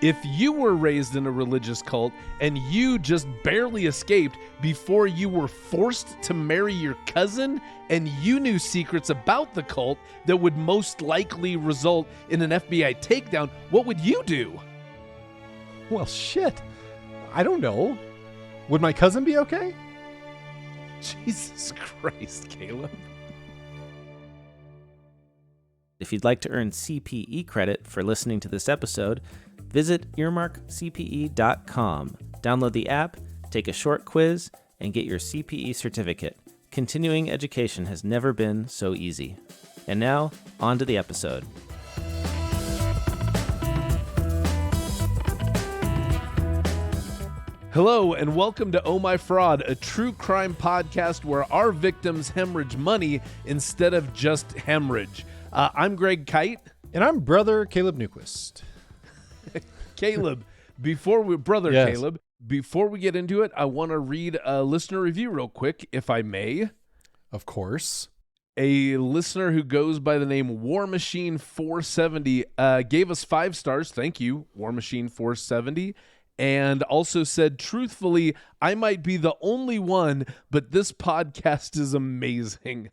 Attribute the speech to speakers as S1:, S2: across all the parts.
S1: If you were raised in a religious cult and you just barely escaped before you were forced to marry your cousin and you knew secrets about the cult that would most likely result in an FBI takedown, what would you do?
S2: Well, shit. I don't know. Would my cousin be okay?
S1: Jesus Christ, Caleb.
S3: If you'd like to earn CPE credit for listening to this episode, visit earmarkcpe.com. Download the app, take a short quiz, and get your CPE certificate. Continuing education has never been so easy. And now, on to the episode.
S1: Hello and welcome to Oh My Fraud, a true crime podcast where our victims hemorrhage money instead of just hemorrhage. I'm Greg Kyte.
S2: And I'm brother Caleb Newquist.
S1: Caleb,
S2: Yes.
S1: Caleb, before we get into it, I want to read a listener review real quick, if I may.
S2: Of course.
S1: A listener who goes by the name War Machine 470 gave us 5 stars. Thank you, War Machine 470. And also said, truthfully, I might be the only one, but this podcast is amazing.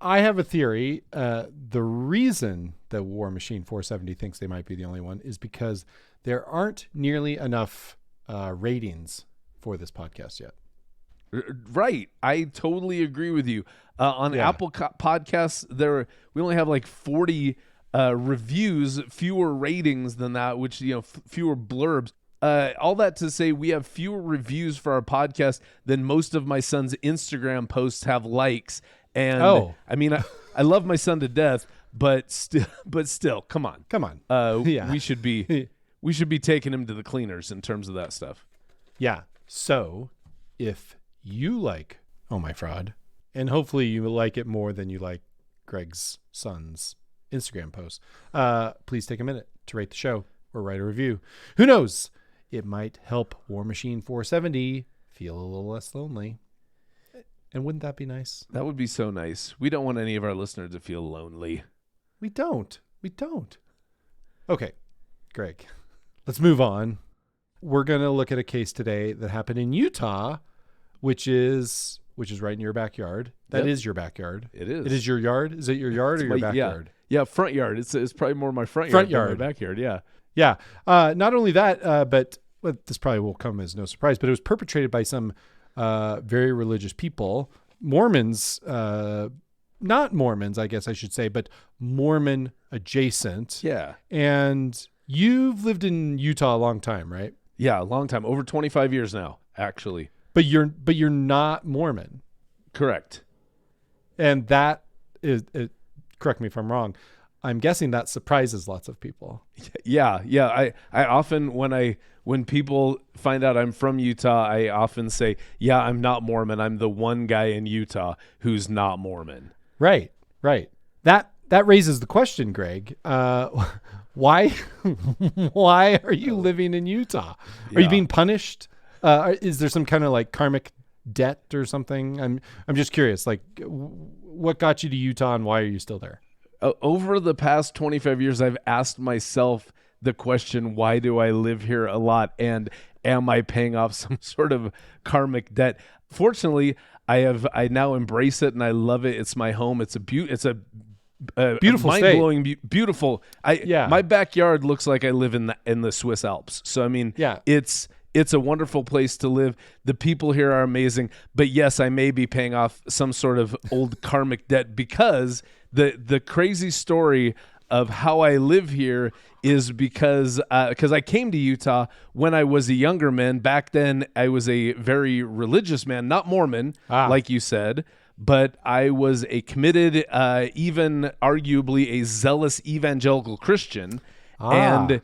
S2: I have a theory. The reason that War Machine 470 thinks they might be the only one is because there aren't nearly enough ratings for this podcast yet.
S1: Right. I totally agree with you. On Apple Podcasts, we only have like 40 reviews, fewer ratings than that, which, fewer blurbs. All that to say, we have fewer reviews for our podcast than most of my son's Instagram posts have likes. And I mean, I love my son to death, but still, come on. We should be taking him to the cleaners in terms of that stuff.
S2: Yeah. So if you like Oh My Fraud, and hopefully you like it more than you like Greg's son's Instagram posts, please take a minute to rate the show or write a review. Who knows? It might help War Machine 470 feel a little less lonely. And wouldn't that be nice?
S1: That would be so nice. We don't want any of our listeners to feel lonely.
S2: We don't. Okay, Greg, let's move on. We're going to look at a case today that happened in Utah, which is right in your backyard. That is your backyard.
S1: It is.
S2: It is your yard? Is it your yard or your backyard?
S1: Yeah, front yard. It's probably more my front
S2: yard
S1: than my backyard, yeah.
S2: Yeah. Not only that, but this probably will come as no surprise, but it was perpetrated by some very religious people, Mormons, not Mormons, I guess I should say, but Mormon adjacent.
S1: Yeah.
S2: And you've lived in Utah a long time, right?
S1: Yeah, a long time, over 25 years now, actually.
S2: But you're not Mormon.
S1: Correct.
S2: And that is, correct me if I'm wrong, I'm guessing that surprises lots of people.
S1: Yeah. I often, when people find out I'm from Utah, I often say, yeah, I'm not Mormon. I'm the one guy in Utah who's not Mormon.
S2: Right. That raises the question, Greg. Why are you living in Utah? Are you being punished? Is there some kind of like karmic debt or something? I'm just curious, like what got you to Utah and why are you still there?
S1: Over the past 25 years, I've asked myself the question, why do I live here a lot? And am I paying off some sort of karmic debt? Fortunately, I now embrace it and I love it. It's my home. It's a beautiful, mind-blowing, beautiful. My backyard looks like I live in the Swiss Alps. So I mean, it's a wonderful place to live. The people here are amazing. But yes, I may be paying off some sort of old karmic debt because the crazy story of how I live here is because I came to Utah when I was a younger man. Back then, I was a very religious man, not Mormon, like you said, but I was a committed, even arguably a zealous evangelical Christian. And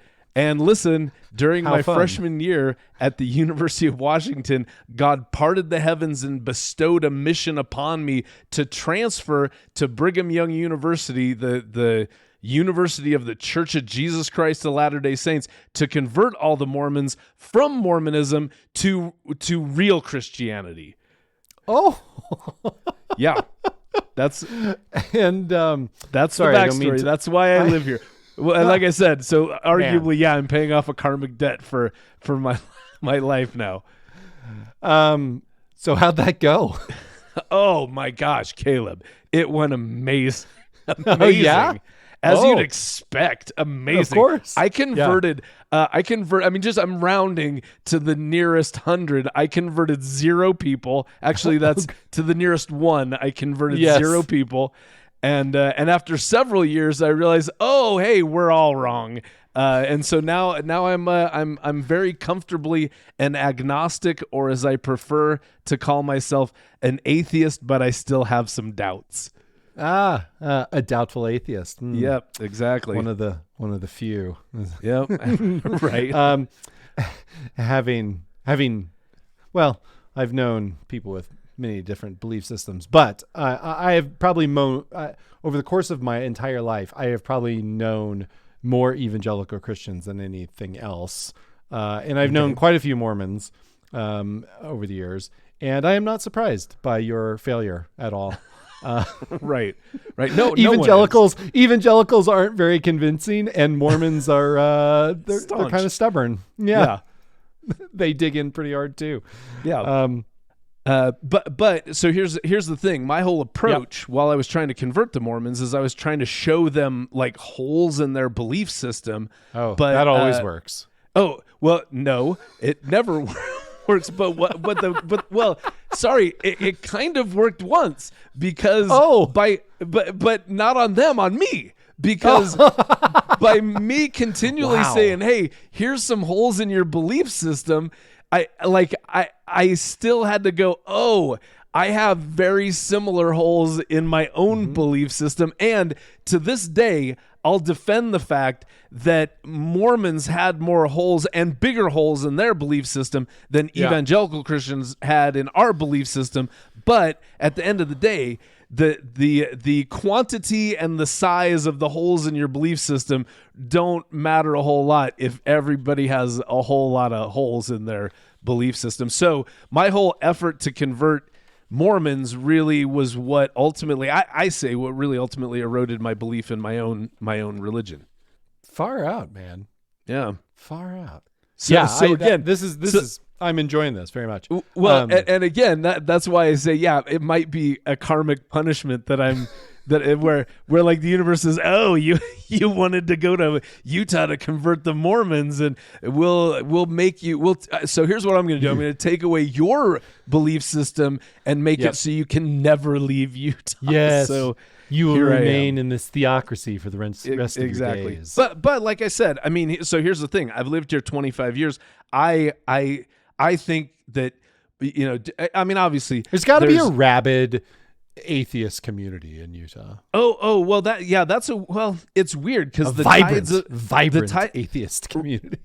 S1: listen, during my freshman year at the University of Washington, God parted the heavens and bestowed a mission upon me to transfer to Brigham Young University, the University of the Church of Jesus Christ of Latter-day Saints, to convert all the Mormons from Mormonism to real Christianity.
S2: Oh,
S1: yeah. That's
S2: and
S1: the backstory. That's why I live here. Well, and like I said, so arguably, yeah, I'm paying off a karmic debt for my my life now.
S2: So how'd that go?
S1: Oh my gosh, Caleb, it went amazing.
S2: Oh, yeah?
S1: As you'd expect, amazing.
S2: Of course.
S1: I converted. I mean, I'm rounding to the nearest 100. I converted 0 people. Actually, that's to the nearest 1. I converted 0 people, and after several years, I realized, oh, hey, we're all wrong. And so now I'm very comfortably an agnostic, or as I prefer to call myself, an atheist, but I still have some doubts.
S2: A doubtful atheist.
S1: Yep, exactly.
S2: One of the few.
S1: Yep, right.
S2: Well, I've known people with many different belief systems, but I have probably over the course of my entire life, I have probably known more evangelical Christians than anything else, and I've known quite a few Mormons over the years, and I am not surprised by your failure at all.
S1: Right. No,
S2: evangelicals aren't very convincing, and Mormons are they're kind of stubborn. Yeah. They dig in pretty hard too.
S1: Yeah. But so here's the thing. My whole approach while I was trying to convert the Mormons is I was trying to show them like holes in their belief system.
S2: Oh, but that always works.
S1: Oh, well, no, it never works. But sorry, it kind of worked once because but not on them, on me. Because by me continually saying, hey, here's some holes in your belief system, I still had to go, oh, I have very similar holes in my own belief system. And to this day, I'll defend the fact that Mormons had more holes and bigger holes in their belief system than evangelical Christians had in our belief system. But at the end of the day, the quantity and the size of the holes in your belief system don't matter a whole lot if everybody has a whole lot of holes in their belief system. So my whole effort to convert Mormons really was what ultimately what really ultimately eroded my belief in my own religion.
S2: Far out, man.
S1: Yeah,
S2: far out.
S1: So again,
S2: this is I'm enjoying this very much.
S1: Well, and again, that's why I say, it might be a karmic punishment that I'm where like the universe says, oh, you wanted to go to Utah to convert the Mormons, and we'll make you. So here's what I'm going to do. I'm going to take away your belief system and make it so you can never leave Utah.
S2: Yes.
S1: So
S2: you will remain in this theocracy for the rest of your days.
S1: But like I said, I mean, so here's the thing. I've lived here 25 years. I think that, I mean, obviously
S2: there's got to be a rabid atheist community in Utah.
S1: Well, it's weird because the
S2: vibrant atheist community.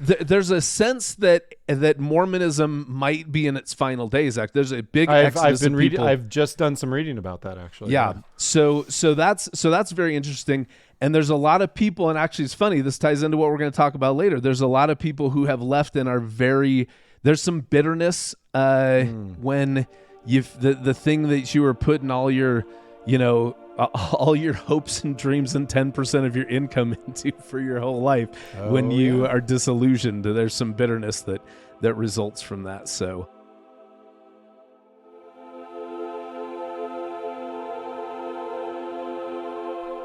S1: There's a sense that Mormonism might be in its final days. There's a big exodus of people.
S2: I've just done some reading about that, actually.
S1: Yeah. So that's very interesting. And there's a lot of people, and actually it's funny, this ties into what we're going to talk about later. There's a lot of people who have left and are there's some bitterness when the thing that you were putting all your hopes and dreams and 10% of your income into for your whole life, when you are disillusioned, there's some bitterness that results from that. So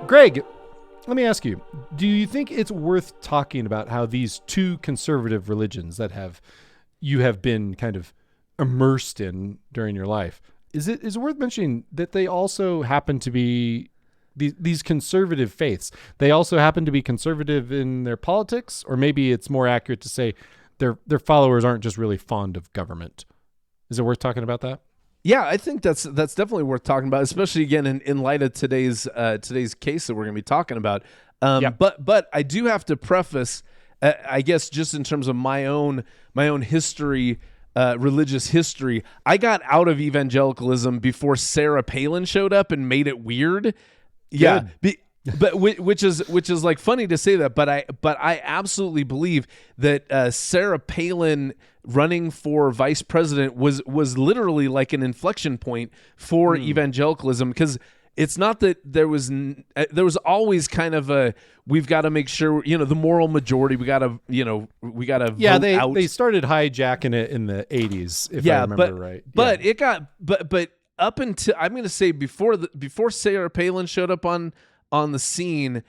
S2: Greg, let me ask you, do you think it's worth talking about how these two conservative religions that you have been kind of immersed in during your life, is it worth mentioning that they also happen to be these conservative faiths? They also happen to be conservative in their politics, or maybe it's more accurate to say their followers aren't just really fond of government. Is it worth talking about that?
S1: Yeah, I think that's definitely worth talking about, especially again in light of today's case that we're going to be talking about. But I do have to preface, I guess, just in terms of my own history, religious history. I got out of evangelicalism before Sarah Palin showed up and made it weird. Yeah, but which is like funny to say that, but I absolutely believe that Sarah Palin running for vice president was literally like an inflection point for evangelicalism, because it's not that there was always kind of a, we've got to make sure, the moral majority, we got to vote out.
S2: They started hijacking it in the 80s, if I remember right.
S1: But it got, but up until, I'm going to say before Sarah Palin showed up on the scene,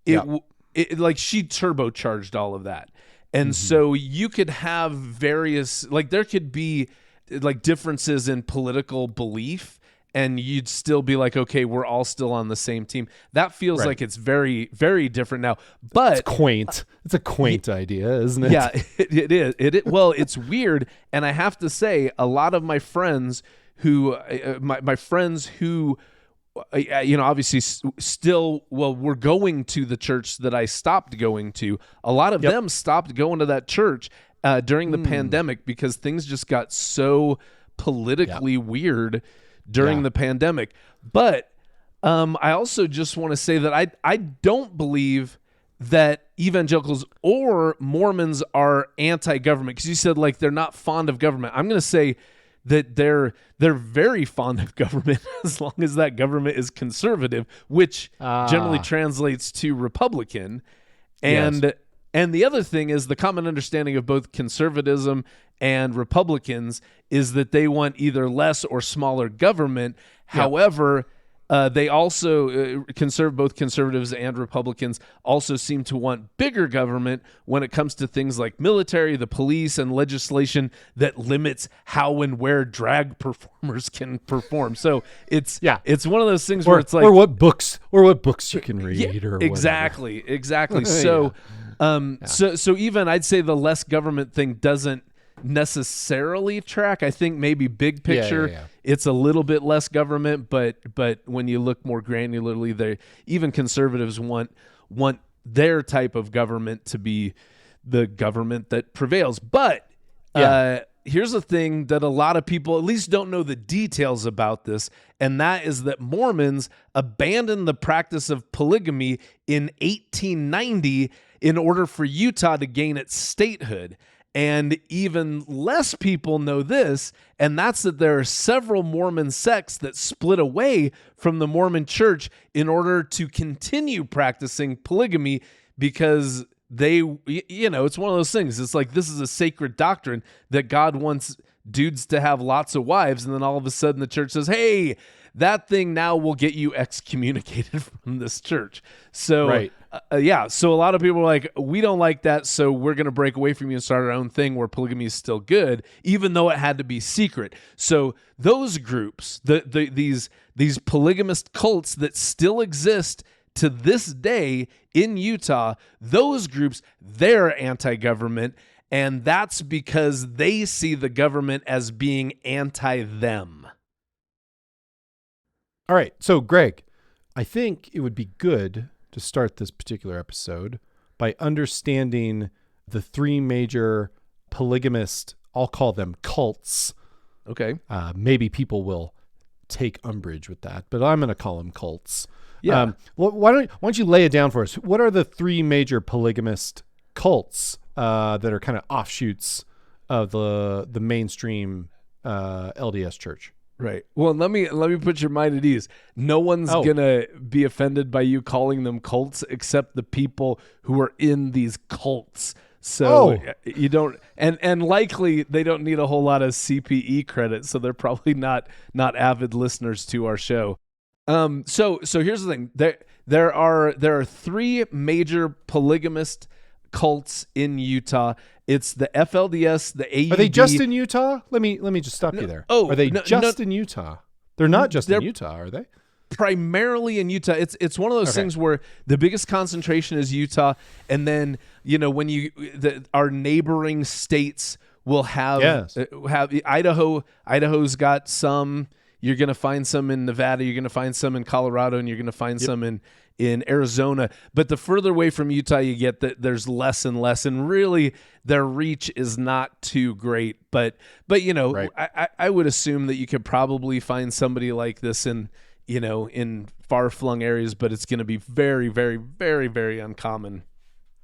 S1: it like she turbocharged all of that. And so you could have various, like there could be like differences in political belief, and you'd still be like, okay, we're all still on the same team. That feels like it's very, very different now. But
S2: it's quaint. It's a quaint idea, isn't it?
S1: Yeah, it is. Well, it's weird. And I have to say, a lot of my friends who, obviously still, were going to the church that I stopped going to. A lot of them stopped going to that church during the pandemic because things just got so politically weird during the pandemic. But I also just want to say that I don't believe that evangelicals or Mormons are anti-government, because you said like they're not fond of government. I'm going to say that they're very fond of government as long as that government is conservative, which generally translates to Republican. And the other thing is the common understanding of both conservatism and Republicans is that they want either less or smaller government. However, they also both conservatives and Republicans also seem to want bigger government when it comes to things like military, the police, and legislation that limits how and where drag performers can perform. So it's one of those things where it's like,
S2: or what books you can read, or
S1: exactly. So so even I'd say the less government thing doesn't necessarily track. I think maybe big picture it's a little bit less government, but when you look more granularly, even conservatives want their type of government to be the government that prevails. But here's the thing that a lot of people at least don't know the details about this, and that is that Mormons abandoned the practice of polygamy in 1890 in order for Utah to gain its statehood. And even less people know this, and that's that there are several Mormon sects that split away from the Mormon church in order to continue practicing polygamy, because they, it's one of those things. It's like, this is a sacred doctrine that God wants dudes to have lots of wives, and then all of a sudden the church says, hey, that thing now will get you excommunicated from this church. So, so a lot of people are like, we don't like that, so we're going to break away from you and start our own thing where polygamy is still good, even though it had to be secret. So those groups, these polygamist cults that still exist to this day in Utah, those groups, they're anti-government, and that's because they see the government as being anti-them.
S2: All right. So, Greg, I think it would be good to start this particular episode by understanding the three major polygamist, I'll call them cults.
S1: Okay.
S2: Maybe people will take umbrage with that, but I'm going to call them cults.
S1: Yeah.
S2: Why don't you lay it down for us? What are the three major polygamist cults that are kind of offshoots of the mainstream LDS church?
S1: Right. Well, let me put your mind at ease. No one's gonna be offended by you calling them cults except the people who are in these cults. So you don't, and likely they don't need a whole lot of CPE credit, so they're probably not avid listeners to our show. So here's the thing. There are three major polygamist cults in Utah. It's the FLDS, the AUD.
S2: Are they just in Utah? Let me just stop you there. Are they just in Utah? They're not just in Utah, are they?
S1: Primarily in Utah. It's one of those things where the biggest concentration is Utah, and then when our neighboring states will have Idaho. Idaho's got some. You're going to find some in Nevada. You're going to find some in Colorado, and you're going to find some in Arizona. But the further away from Utah you get, that there's less and less, and really their reach is not too great. But I would assume that you could probably find somebody like this in far-flung areas, but it's going to be very, very, very, very uncommon.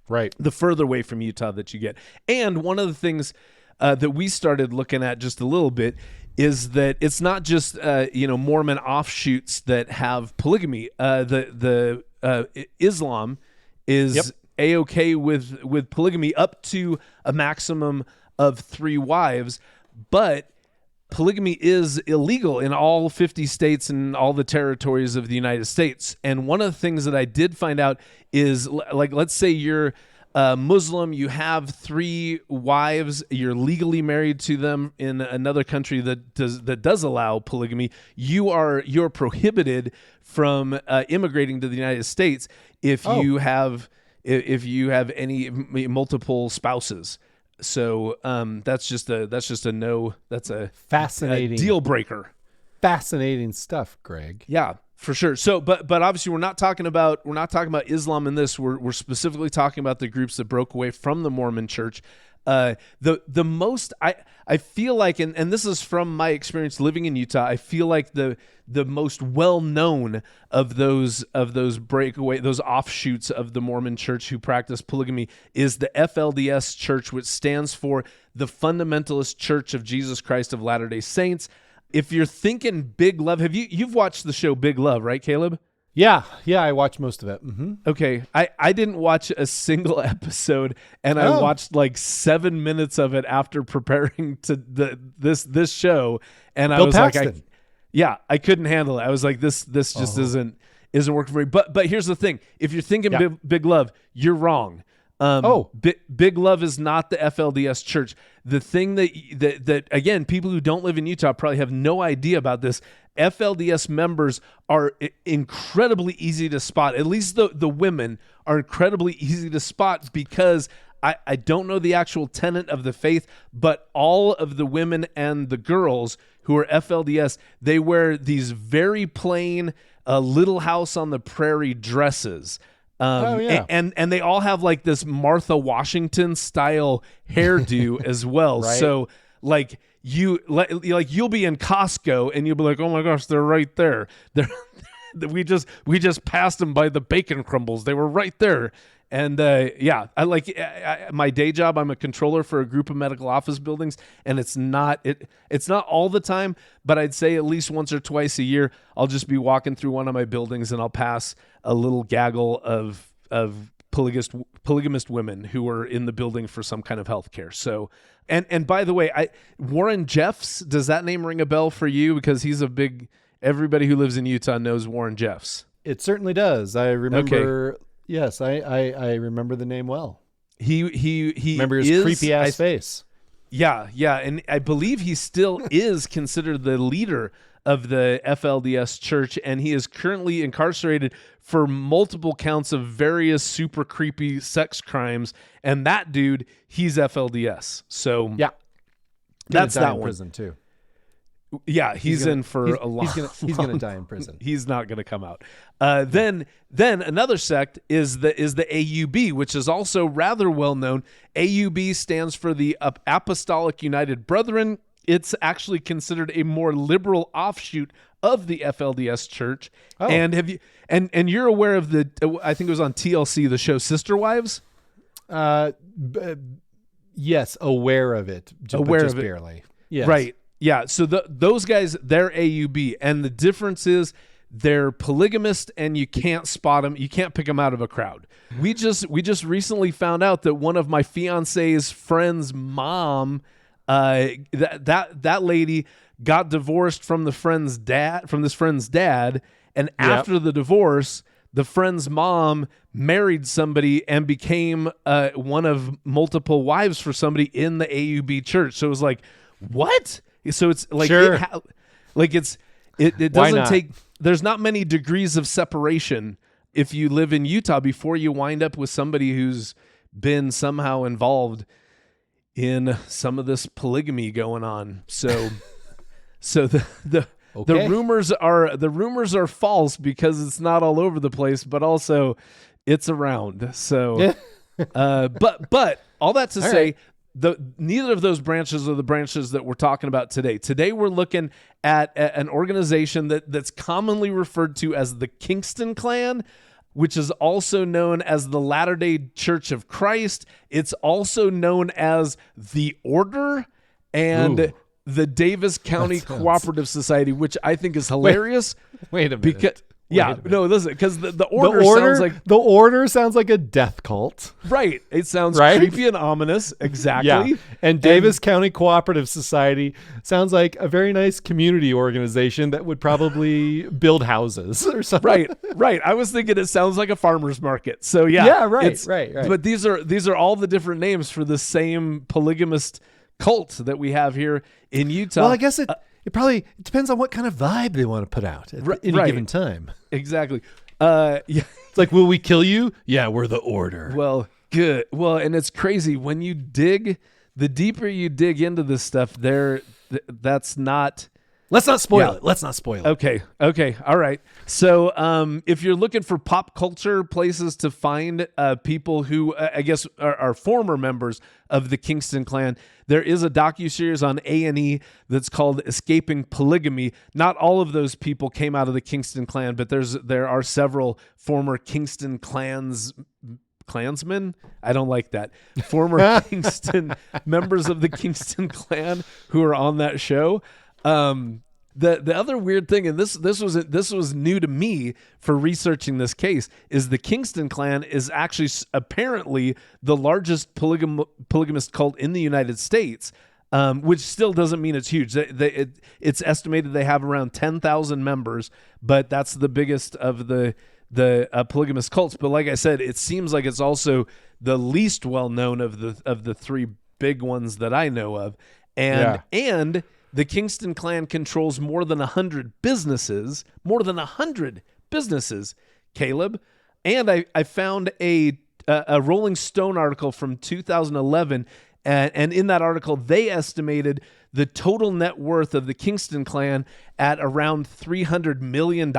S2: Right.
S1: The further away from Utah that you get. And one of the things that we started looking at just a little bit is that it's not just Mormon offshoots that have polygamy. The Islam is A-OK with polygamy up to a maximum of 3 wives, but polygamy is illegal in all 50 states and all the territories of the United States. And one of the things that I did find out is, like, let's say you're Muslim, you have 3 wives, you're legally married to them in another country that does allow polygamy. You're prohibited from immigrating to the United States if you have any multiple spouses. So that's just a no. That's a
S2: fascinating
S1: deal breaker.
S2: Fascinating stuff, Greg.
S1: Yeah, for sure. So, but obviously we're not talking about Islam in this. We're specifically talking about the groups that broke away from the Mormon Church. The most I feel like, and this is from my experience living in Utah, I feel like the most well known of those offshoots of the Mormon Church who practice polygamy is the FLDS Church, which stands for the Fundamentalist Church of Jesus Christ of Latter-day Saints. If you're thinking Big Love, you've watched the show Big Love, right, Caleb?
S2: Yeah, I watched most of it. Mm-hmm.
S1: Okay, I didn't watch a single episode, and I watched like 7 minutes of it after preparing to this show, and
S2: Bill
S1: I was
S2: Paxton.
S1: I couldn't handle it. I was like, this just isn't working for me. But here's the thing: if you're thinking Big Love, you're wrong. Big Love is not the FLDS Church. The thing that again, people who don't live in Utah probably have no idea about this. FLDS members are incredibly easy to spot. At least the women are incredibly easy to spot because I don't know the actual tenet of the faith, but all of the women and the girls who are FLDS, they wear these very plain Little House on the Prairie dresses. And they all have like this Martha Washington style hairdo as well.
S2: Right.
S1: So like you'll be in Costco and you'll be like, oh my gosh, they're right there. We just passed them by the bacon crumbles. They were right there. And my day job, I'm a controller for a group of medical office buildings, and it's not all the time, but I'd say at least once or twice a year, I'll just be walking through one of my buildings and I'll pass a little gaggle of polygamist women who are in the building for some kind of health care. So, and by the way, Warren Jeffs, does that name ring a bell for you? Because he's everybody who lives in Utah knows Warren Jeffs.
S2: It certainly does. I remember. Okay. Yes, I remember the name well.
S1: He
S2: remember his creepy ass face.
S1: Yeah, and I believe he still is considered the leader of the FLDS Church, and he is currently incarcerated for multiple counts of various super creepy sex crimes. And that dude, he's FLDS. So
S2: yeah,
S1: that's that one.
S2: Prison too.
S1: Yeah, he's in for a long.
S2: He's gonna die in prison.
S1: He's not gonna come out. Then another sect is the AUB, which is also rather well known. AUB stands for the Apostolic United Brethren. It's actually considered a more liberal offshoot of the FLDS Church. Oh. And have you and you're aware of I think it was on TLC, the show Sister Wives?
S2: Yes, aware of it.
S1: Aware of it.
S2: Barely. Yes.
S1: Right. Yeah, so those guys, they're AUB, and the difference is they're polygamist, and you can't spot them. You can't pick them out of a crowd. We just recently found out that one of my fiance's friend's mom, that lady got divorced from this friend's dad, and after the divorce, the friend's mom married somebody and became one of multiple wives for somebody in the AUB church. So it was like, what? So it's like,
S2: sure.
S1: It doesn't take, there's not many degrees of separation if you live in Utah before you wind up with somebody who's been somehow involved in some of this polygamy going on. So the rumors are false because it's not all over the place, but also it's around. So, but all that to say, neither of those branches are the branches that we're talking about today. Today we're looking at an organization that's commonly referred to as the Kingston Clan, which is also known as the Latter-day Church of Christ. It's also known as the Order, and
S2: Ooh.
S1: the Davis County
S2: That sounds-
S1: Cooperative Society, which I think is hilarious.
S2: Wait a minute.
S1: Because
S2: Wait a minute.
S1: listen, because the order sounds like
S2: the order sounds like a death cult.
S1: right. It sounds
S2: Right?
S1: creepy and ominous. Exactly.
S2: Yeah. And Davis County Cooperative Society sounds like a very nice community organization that would probably build houses or something.
S1: Right. I was thinking it sounds like a farmer's market. So yeah.
S2: Yeah, right,
S1: it's-
S2: right.
S1: But these are all the different names for the same polygamist cult that we have here in Utah.
S2: Well, I guess it depends on what kind of vibe they want to put out at any
S1: right.
S2: given time.
S1: Exactly. Yeah.
S2: It's like, will we kill you? Yeah, we're the order.
S1: Well, good. Well, and it's crazy when you dig. The deeper you dig into this stuff, that's not.
S2: Let's not spoil
S1: Yeah.
S2: it. Let's not spoil it.
S1: Okay. All right. So, if you're looking for pop culture places to find people who I guess are former members of the Kingston clan, there is a docuseries on A&E that's called "Escaping Polygamy." Not all of those people came out of the Kingston clan, but there are several former Kingston Klansmen. I don't like that. Former Kingston members of the Kingston clan who are on that show. The other weird thing, and this was new to me for researching this case, is the Kingston clan is actually apparently the largest polygamist cult in the United States, which still doesn't mean it's huge. It's estimated they have around 10,000 members, but that's the biggest of the polygamous cults. But like I said, it seems like it's also the least well known of the three big ones that I know of, and the Kingston clan controls more than 100 businesses. More than 100 businesses, Caleb. And I found a Rolling Stone article from 2011, and in that article they estimated the total net worth of the Kingston clan at around $300 million.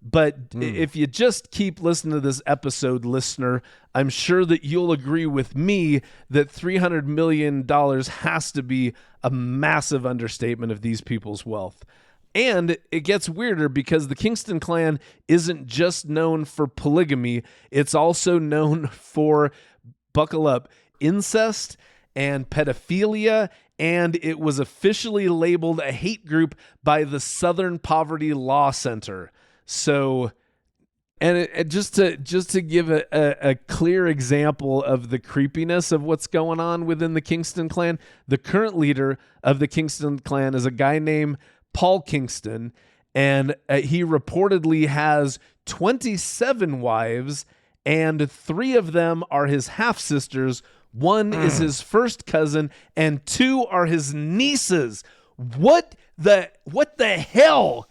S1: But if you just keep listening to this episode, listener, I'm sure that you'll agree with me that $300 million has to be a massive understatement of these people's wealth. And it gets weirder because the Kingston clan isn't just known for polygamy. It's also known for, buckle up, incest and pedophilia, and it was officially labeled a hate group by the Southern Poverty Law Center. So, and just to give a clear example of the creepiness of what's going on within the Kingston clan, the current leader of the Kingston clan is a guy named Paul Kingston, and he reportedly has 27 wives, and 3 of them are his half-sisters. 1 is his first cousin, and 2 are his nieces. What the hell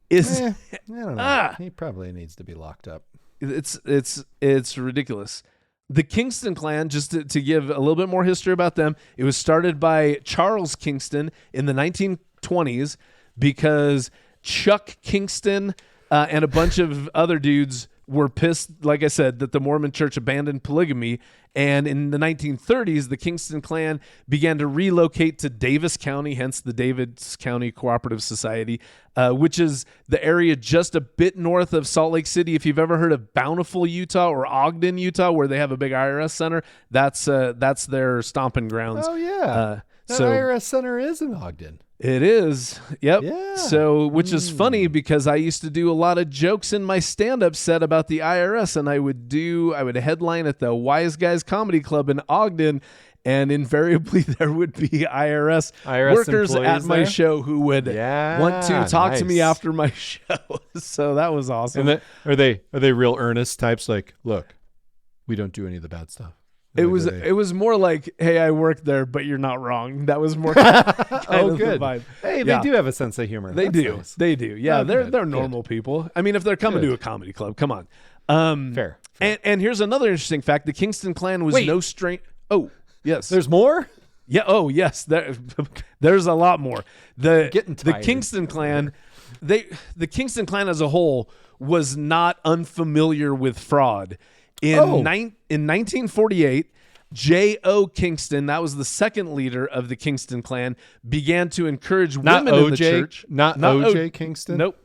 S1: is?
S2: I don't know. He probably needs to be locked up.
S1: It's ridiculous. The Kingston clan, just to give a little bit more history about them, it was started by Charles Kingston in the 1920s because Chuck Kingston and a bunch of other dudes were pissed, like I said, that the Mormon Church abandoned polygamy. And in the 1930s, the Kingston clan began to relocate to Davis County, hence the Davis County Cooperative Society, which is the area just a bit north of Salt Lake City. If you've ever heard of Bountiful, Utah, or Ogden, Utah, where they have a big IRS center, that's their stomping grounds.
S2: Oh yeah, that IRS center is in Ogden.
S1: It is. Yep.
S2: Yeah.
S1: So, which is funny because I used to do a lot of jokes in my stand-up set about the IRS, and I would headline at the Wise Guys Comedy Club in Ogden, and invariably there would be IRS workers at my show who would want to talk to me after my show. So that was awesome.
S2: And are they real earnest types? Like, look, we don't do any of the bad stuff.
S1: It was more like, hey, I work there, but you're not wrong. That was more kind of
S2: good.
S1: the vibe.
S2: Hey, they do have a sense of humor.
S1: They
S2: That's
S1: do.
S2: nice.
S1: They do. Yeah,
S2: Oh,
S1: they're normal people. I mean, if they're coming to a comedy club, come on.
S2: Fair.
S1: And here's another interesting fact: the Kingston clan was no stranger. Oh, yes.
S2: There's more?
S1: Yeah. Oh, yes. There's a lot more. The
S2: tired.
S1: Kingston clan, the Kingston clan as a whole was not unfamiliar with fraud. In 1948, J.O. Kingston, that was the second leader of the Kingston clan, began to encourage women in the church.
S2: Not O.J. Kingston?
S1: Nope.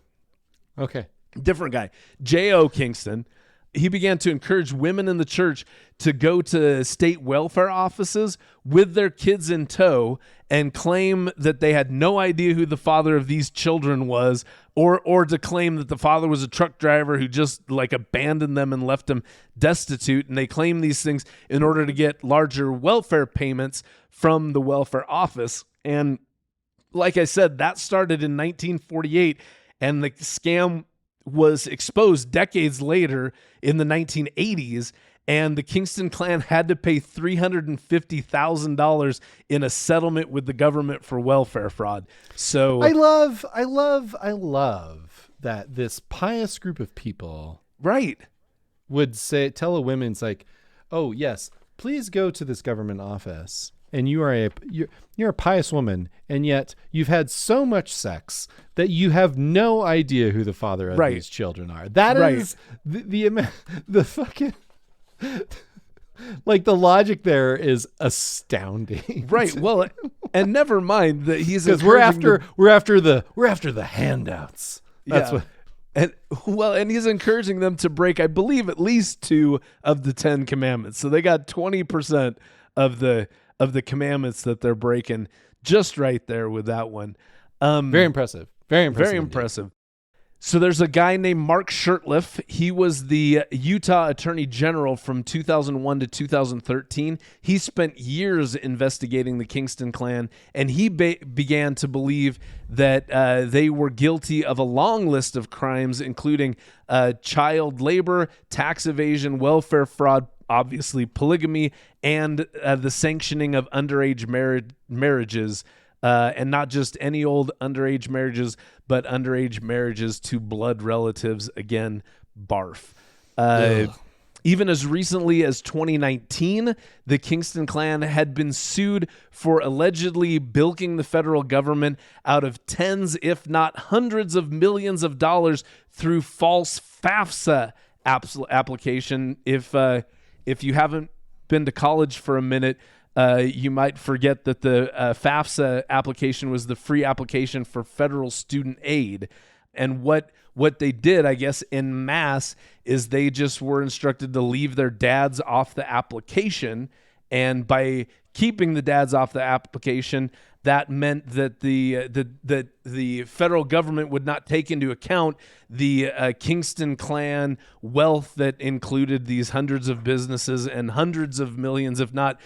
S2: Okay.
S1: Different guy. J.O. Kingston he began to encourage women in the church to go to state welfare offices with their kids in tow and claim that they had no idea who the father of these children was, or to claim that the father was a truck driver who just like abandoned them and left them destitute. And they claim these things in order to get larger welfare payments from the welfare office. And like I said, that started in 1948, and the scam was exposed decades later in the 1980s, and the Kingston clan had to pay $350,000 in a settlement with the government for welfare fraud. So
S2: I love that this pious group of people
S1: right
S2: would tell a woman, it's like, oh yes, please go to this government office, and you're a pious woman, and yet you've had so much sex that you have no idea who the father of these children are. That is the fucking like the logic there is astounding.
S1: Right. Well, and never mind that he's
S2: because we're after the handouts. That's what.
S1: And he's encouraging them to break, I believe, at least 2 of the 10 commandments. So they got 20% of the commandments that they're breaking just right there with that one.
S2: Very impressive. Very impressive.
S1: Very impressive. So there's a guy named Mark Shurtleff. He was the Utah Attorney General from 2001 to 2013. He spent years investigating the Kingston clan, and he began to believe that they were guilty of a long list of crimes, including child labor, tax evasion, welfare fraud, obviously polygamy, and the sanctioning of underage marriages. And not just any old underage marriages, but underage marriages to blood relatives. Again, barf. Even as recently as 2019, the Kingston clan had been sued for allegedly bilking the federal government out of tens, if not hundreds of millions of dollars through false FAFSA application. If you haven't been to college for a minute, you might forget that the FAFSA application was the free application for federal student aid. And what they did, I guess, en masse, is they just were instructed to leave their dads off the application. And by keeping the dads off the application, that meant that the federal government would not take into account the Kingston clan wealth that included these hundreds of businesses and hundreds of millions, if not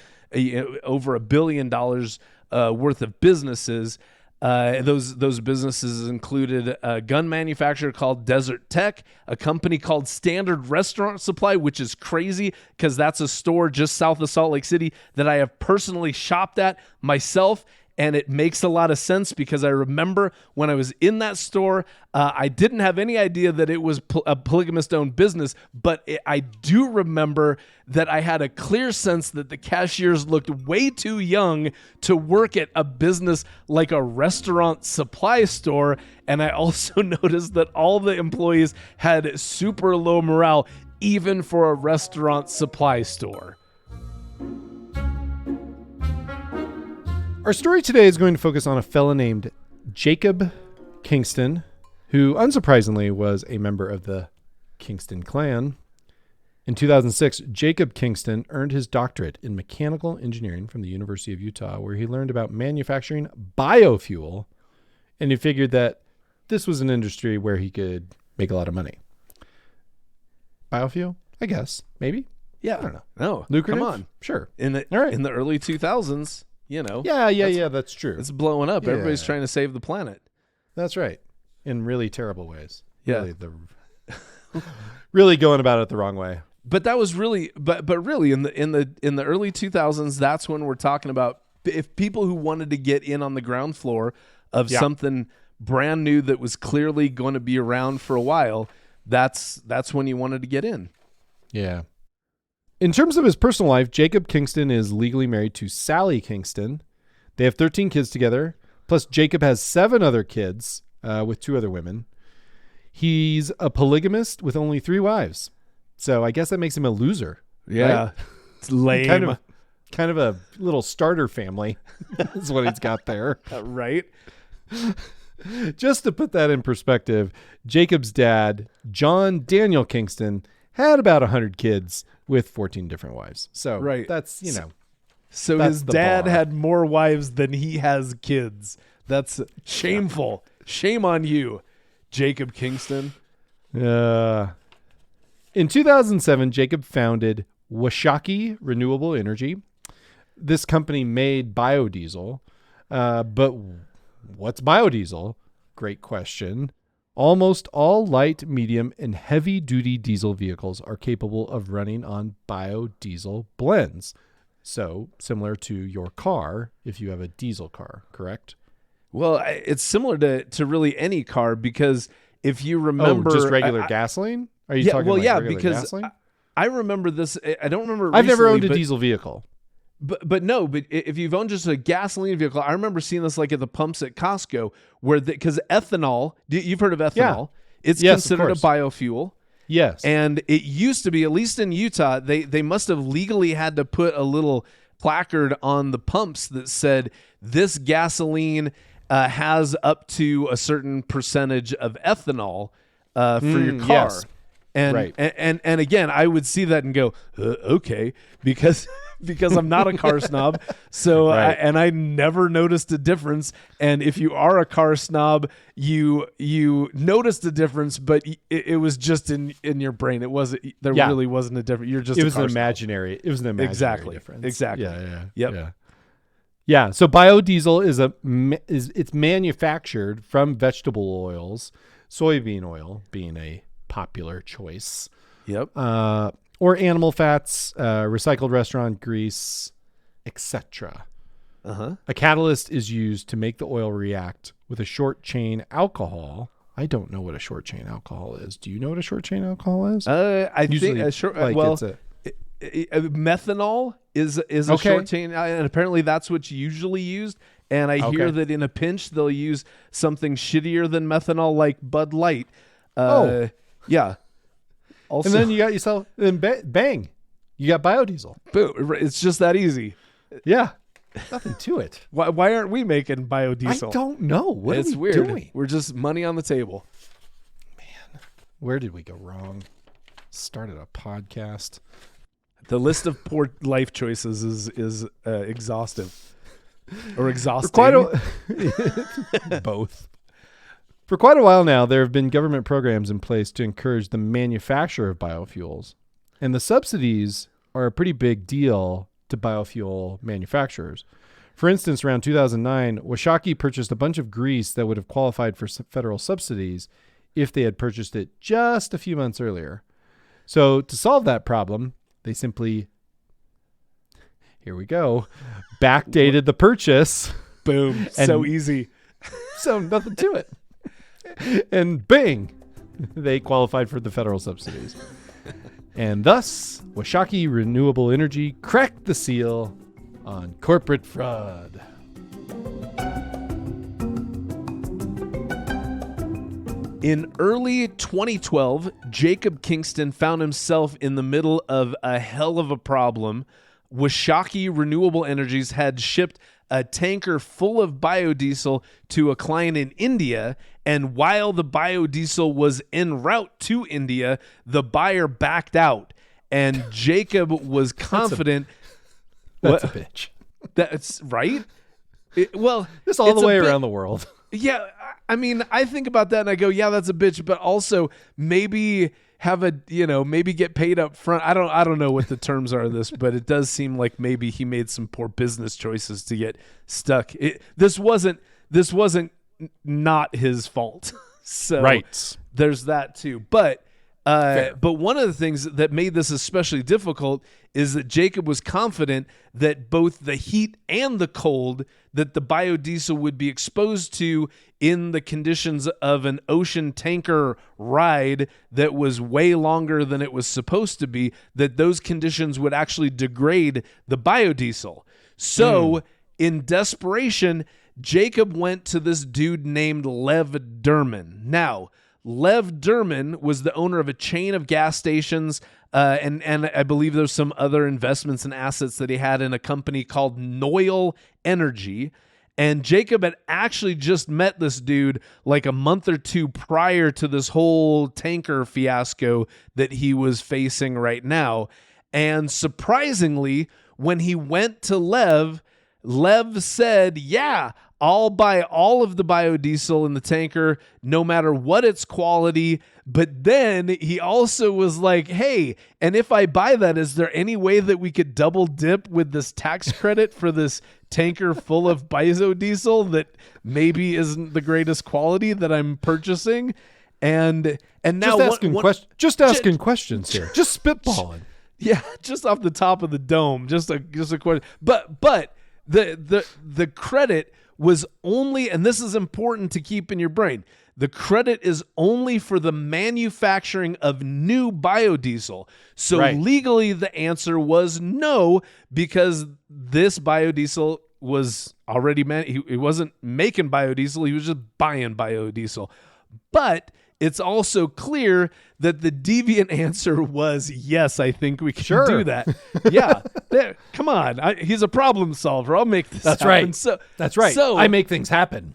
S1: over $1 billion worth of businesses. Those businesses included a gun manufacturer called Desert Tech, a company called Standard Restaurant Supply, which is crazy because that's a store just south of Salt Lake City that I have personally shopped at myself. And it makes a lot of sense because I remember when I was in that store, I didn't have any idea that it was a polygamist-owned business, but I do remember that I had a clear sense that the cashiers looked way too young to work at a business like a restaurant supply store. And I also noticed that all the employees had super low morale, even for a restaurant supply store.
S2: Our story today is going to focus on a fella named Jacob Kingston, who unsurprisingly was a member of the Kingston clan. In 2006, Jacob Kingston earned his doctorate in mechanical engineering from the University of Utah, where he learned about manufacturing biofuel, and he figured that this was an industry where he could make a lot of money. Biofuel? I guess. Maybe?
S1: Yeah.
S2: I don't know.
S1: No.
S2: Lucrative?
S1: Come on.
S2: Sure.
S1: In the early 2000s, you know.
S2: Yeah, that's true.
S1: It's blowing up.
S2: Yeah.
S1: Everybody's trying to save the planet.
S2: That's right. In really terrible ways.
S1: Yeah.
S2: Really going about it the wrong way.
S1: But that was really but really in the early 2000s, that's when we're talking about if people who wanted to get in on the ground floor of something brand new that was clearly going to be around for a while, that's when you wanted to get in.
S2: Yeah. In terms of his personal life, Jacob Kingston is legally married to Sally Kingston. They have 13 kids together. Plus, Jacob has 7 other kids with 2 other women. He's a polygamist with only 3 wives. So I guess that makes him a loser.
S1: Yeah.
S2: Right?
S1: It's lame.
S2: Kind of a little starter family is what he's got there.
S1: Right?
S2: Just to put that in perspective, Jacob's dad, John Daniel Kingston, had about 100 kids with 14 different wives. So
S1: Right.
S2: that's,
S1: So
S2: that's
S1: his
S2: the
S1: dad
S2: bar.
S1: had more wives than he has kids. That's shameful. Shame on you, Jacob Kingston.
S2: In 2007, Jacob founded Washaki Renewable Energy. This company made biodiesel. But what's biodiesel? Great question. Almost all light, medium, and heavy-duty diesel vehicles are capable of running on biodiesel blends. So similar to your car if you have a diesel car, correct?
S1: Well, it's similar to really any car because if you remember,
S2: just regular gasoline? Are you talking regular gasoline?
S1: I remember this. I don't remember.
S2: I've never
S1: recently,
S2: owned a diesel vehicle.
S1: But if you've owned just a gasoline vehicle, I remember seeing this like at the pumps at Costco where because ethanol, you've heard of ethanol.
S2: Yeah.
S1: It's
S2: Yes, of
S1: considered a
S2: course.
S1: biofuel.
S2: Yes.
S1: And it used to be, at least in Utah, they must have legally had to put a little placard on the pumps that said this gasoline has up to a certain percentage of ethanol for your car.
S2: Yes.
S1: And,
S2: Right.
S1: and again, I would see that and go, okay, because I'm not a car snob. So
S2: Right.
S1: I never noticed a difference. And if you are a car snob, you noticed a difference, but it was just in your brain. It wasn't. There really wasn't a difference. You're just.
S2: It was
S1: a car
S2: an imaginary. It was an imaginary
S1: Exactly.
S2: difference.
S1: Exactly.
S2: Yeah.
S1: Yep.
S2: Yeah. Yeah. So biodiesel it's manufactured from vegetable oils, soybean oil being a popular choice.
S1: Yep.
S2: Or animal fats, recycled restaurant grease, etc. A catalyst is used to make the oil react with a short chain alcohol. I don't know what a short chain alcohol is. Do you know what a short chain alcohol is?
S1: I
S2: Usually,
S1: think sure.
S2: like,
S1: Well,
S2: it's a-
S1: methanol is a
S2: Okay.
S1: short chain, and apparently that's what's usually used. And I hear
S2: Okay.
S1: that in a pinch they'll use something shittier than methanol, like Bud Light. Yeah. Also,
S2: and then you got yourself, bang, you got biodiesel.
S1: boom, it's just that easy.
S2: Yeah, nothing to it.
S1: Why aren't we making biodiesel?
S2: I don't know. What
S1: it's
S2: are we
S1: weird.
S2: doing?
S1: We're just money on the table.
S2: Where did we go wrong? Started a podcast.
S1: The list of poor life choices is exhaustive or exhausting.
S2: Both. For quite a while now, there have been government programs in place to encourage the manufacture of biofuels, and the subsidies are a pretty big deal to biofuel manufacturers. For instance, around 2009, Washaki purchased a bunch of grease that would have qualified for federal subsidies if they had purchased it just a few months earlier. So to solve that problem, they simply, here we go, backdated the purchase.
S1: Boom.
S2: And-
S1: So easy.
S2: So nothing to it. And bang, they qualified for the federal subsidies. And thus, Washaki Renewable Energy cracked the seal on corporate fraud.
S1: In early 2012, Jacob Kingston found himself in the middle of a hell of a problem. Washaki Renewable Energies had shipped a tanker full of biodiesel to a client in India, and while the biodiesel was en route to India, the buyer backed out, and Jacob was confident.
S2: That's a bitch.
S1: That's right. Well,
S2: Just all
S1: it's
S2: the
S1: a
S2: way
S1: bit-
S2: around the world.
S1: Yeah, I mean, I think about that and I go, yeah, that's a bitch, but also maybe have maybe get paid up front. I don't know what the terms are of this, but it does seem like maybe he made some poor business choices to get stuck. This wasn't not his fault. So
S2: Right.
S1: there's that too. But one of the things that made this especially difficult is that Jacob was confident that both the heat and the cold that the biodiesel would be exposed to in the conditions of an ocean tanker ride that was way longer than it was supposed to be, that those conditions would actually degrade the biodiesel. So in desperation, Jacob went to this dude named Lev Derman. Now, Lev Derman was the owner of a chain of gas stations, and I believe there's some other investments and assets that he had in a company called Noyle Energy. And Jacob had actually just met this dude like a month or two prior to this whole tanker fiasco that he was facing right now. And surprisingly, when he went to Lev said, yeah, I'll buy all of the biodiesel in the tanker, no matter what its quality. But then he also was like, hey, and if I buy that, is there any way that we could double dip with this tax credit for this tanker full of biodiesel that maybe isn't the greatest quality that I'm purchasing? And now
S2: just asking questions here, just spitballing.
S1: Yeah, just off the top of the dome, just a question. But the credit was only, and this is important to keep in your brain, the credit is only for the manufacturing of new biodiesel. So legally, the answer was no, because this biodiesel was already he wasn't making biodiesel, he was just buying biodiesel. But it's also clear that the deviant answer was, yes, I think we can do that. Yeah. Come on. He's a problem solver. I'll make this happen.
S2: Right.
S1: That's right.
S2: So I make things happen.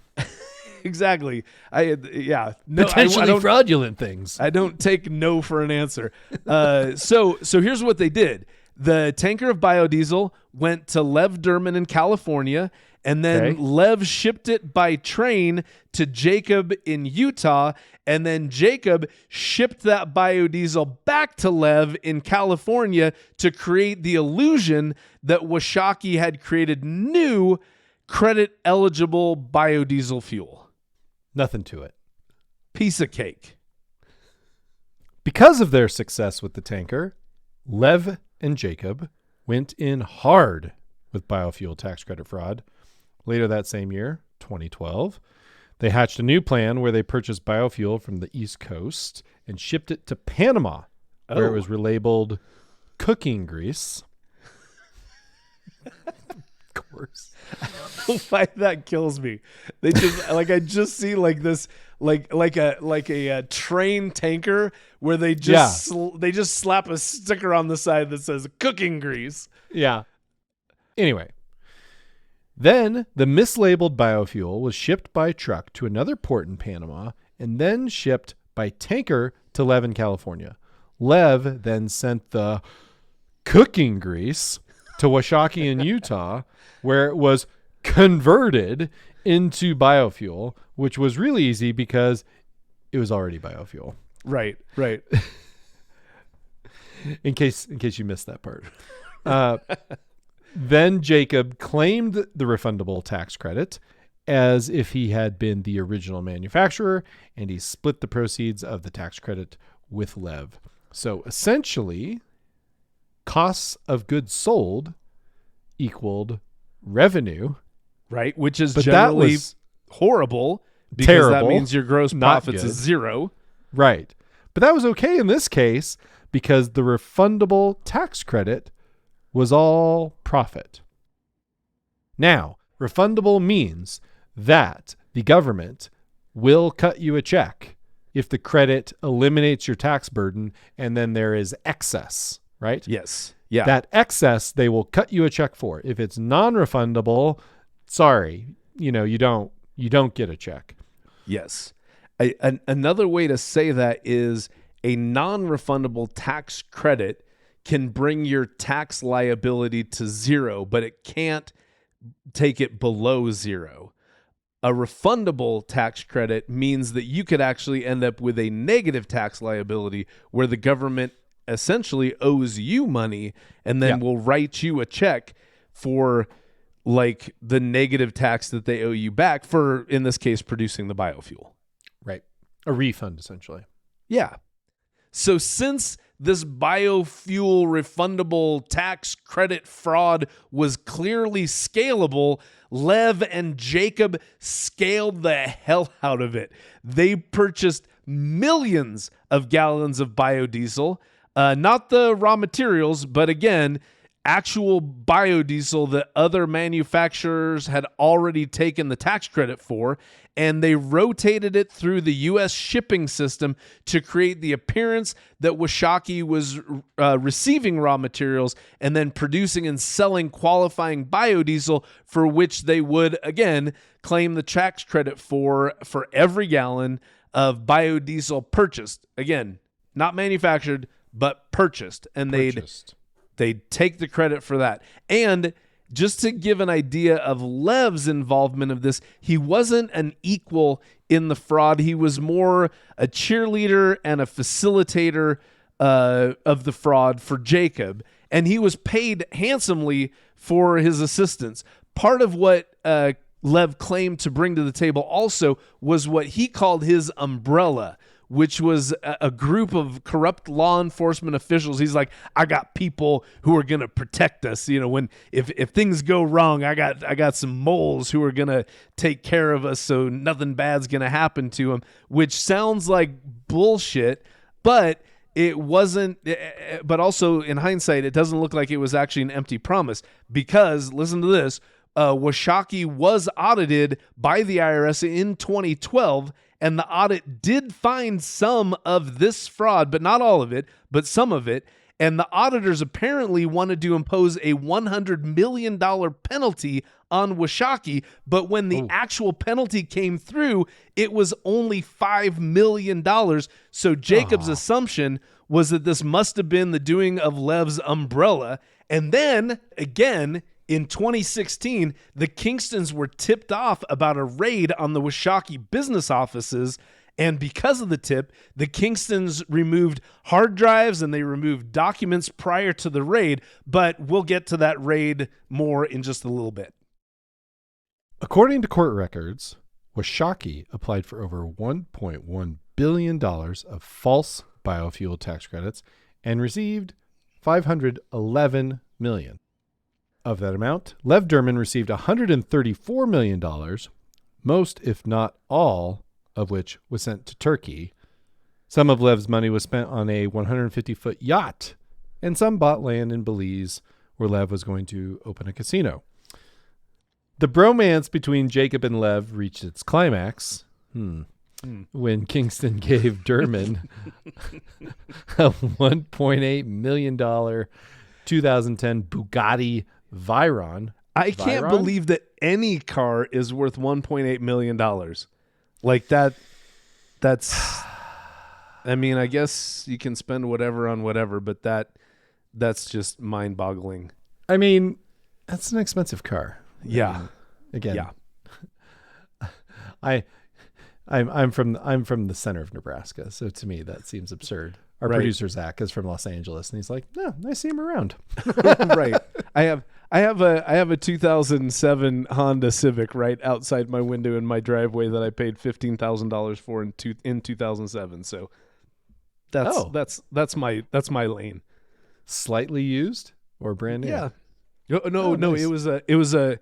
S1: Exactly.
S2: Potentially fraudulent things.
S1: I don't take no for an answer. So here's what they did. The tanker of biodiesel went to Lev Derman in California, and then Lev shipped it by train to Jacob in Utah, and then Jacob shipped that biodiesel back to Lev in California to create the illusion that Washakie had created new credit-eligible biodiesel fuel.
S2: Nothing to it.
S1: Piece of cake.
S2: Because of their success with the tanker, Lev and Jacob went in hard with biofuel tax credit fraud. Later that same year, 2012, they hatched a new plan where they purchased biofuel from the East Coast and shipped it to Panama, where it was relabeled cooking grease. Of course.
S1: Why that kills me. They just I just see like this like a train tanker where they just they just slap a sticker on the side that says cooking grease.
S2: Yeah. Anyway, then the mislabeled biofuel was shipped by truck to another port in Panama and then shipped by tanker to Lev in California. Lev then sent the cooking grease to Washakie in Utah, where it was converted into biofuel, which was really easy because it was already biofuel.
S1: Right.
S2: In case you missed that part. Then Jacob claimed the refundable tax credit as if he had been the original manufacturer, and he split the proceeds of the tax credit with Lev. So essentially, costs of goods sold equaled revenue.
S1: Right, which is generally horrible because
S2: terrible,
S1: that means your gross profits is zero.
S2: Right. But that was okay in this case because the refundable tax credit was all profit. Now, refundable means that the government will cut you a check if the credit eliminates your tax burden and then there is excess, right?
S1: Yes. Yeah.
S2: That excess they will cut you a check for. If it's non-refundable, sorry, you don't get a check.
S1: Yes. Another way to say that is a non-refundable tax credit can bring your tax liability to zero, but it can't take it below zero. A refundable tax credit means that you could actually end up with a negative tax liability where the government essentially owes you money and then will write you a check for like the negative tax that they owe you back for, in this case, producing the biofuel.
S2: Right. A refund, essentially.
S1: Yeah. So since this biofuel refundable tax credit fraud was clearly scalable, Lev and Jacob scaled the hell out of it. They purchased millions of gallons of biodiesel, not the raw materials, but again, actual biodiesel that other manufacturers had already taken the tax credit for, and they rotated it through the U.S. shipping system to create the appearance that Washakie was receiving raw materials and then producing and selling qualifying biodiesel for which they would, again, claim the tax credit for every gallon of biodiesel purchased. Again, not manufactured, but purchased. And they'd take the credit for that. And just to give an idea of Lev's involvement of this, he wasn't an equal in the fraud. He was more a cheerleader and a facilitator of the fraud for Jacob. And he was paid handsomely for his assistance. Part of what Lev claimed to bring to the table also was what he called his umbrella, which was a group of corrupt law enforcement officials. He's like, I got people who are going to protect us. You know, when if things go wrong, I got some moles who are going to take care of us so nothing bad's going to happen to them, which sounds like bullshit, but it wasn't. But also in hindsight, it doesn't look like it was actually an empty promise, because listen to this. Washakie was audited by the IRS in 2012, and the audit did find some of this fraud, but not all of it, but some of it. And the auditors apparently wanted to impose a $100 million penalty on Washakie, but when the actual penalty came through, it was only $5 million. So Jacob's assumption was that this must have been the doing of Lev's umbrella. And then, again, in 2016, the Kingstons were tipped off about a raid on the Washakie business offices, and because of the tip, the Kingstons removed hard drives and they removed documents prior to the raid, but we'll get to that raid more in just a little bit.
S2: According to court records, Washakie applied for over $1.1 billion of false biofuel tax credits and received $511 million. Of that amount, Lev Derman received $134 million, most, if not all, of which was sent to Turkey. Some of Lev's money was spent on a 150-foot yacht, and some bought land in Belize where Lev was going to open a casino. The bromance between Jacob and Lev reached its climax when Kingston gave Derman a $1.8 million 2010 Bugatti Veyron.
S1: I can't believe that any car is worth $1.8 million. Like that's, I mean, I guess you can spend whatever on whatever, but that's just mind boggling.
S2: I mean, that's an expensive car.
S1: Yeah.
S2: I mean, again,
S1: yeah.
S2: I'm from the center of Nebraska. So to me, that seems absurd. Our producer Zach is from Los Angeles, and he's like, "No, I see him around."
S1: Right. I have a 2007 Honda Civic right outside my window in my driveway that I paid $15,000 for in 2007. So that's my lane.
S2: Slightly used or brand new?
S1: Yeah. No.
S2: Nice.
S1: It was a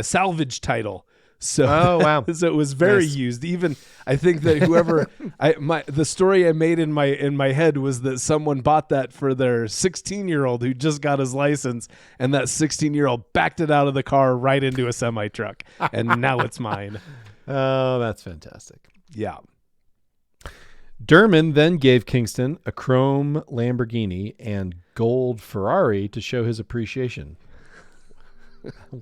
S1: salvage title. So,
S2: wow.
S1: So it was very
S2: Nice.
S1: used. Even I think that whoever the story I made in my head was that someone bought that for their 16-year-old who just got his license, and that 16-year-old backed it out of the car right into a semi truck, and now it's mine.
S2: Oh, that's fantastic.
S1: Yeah.
S2: Derman then gave Kingston a chrome Lamborghini and gold Ferrari to show his appreciation.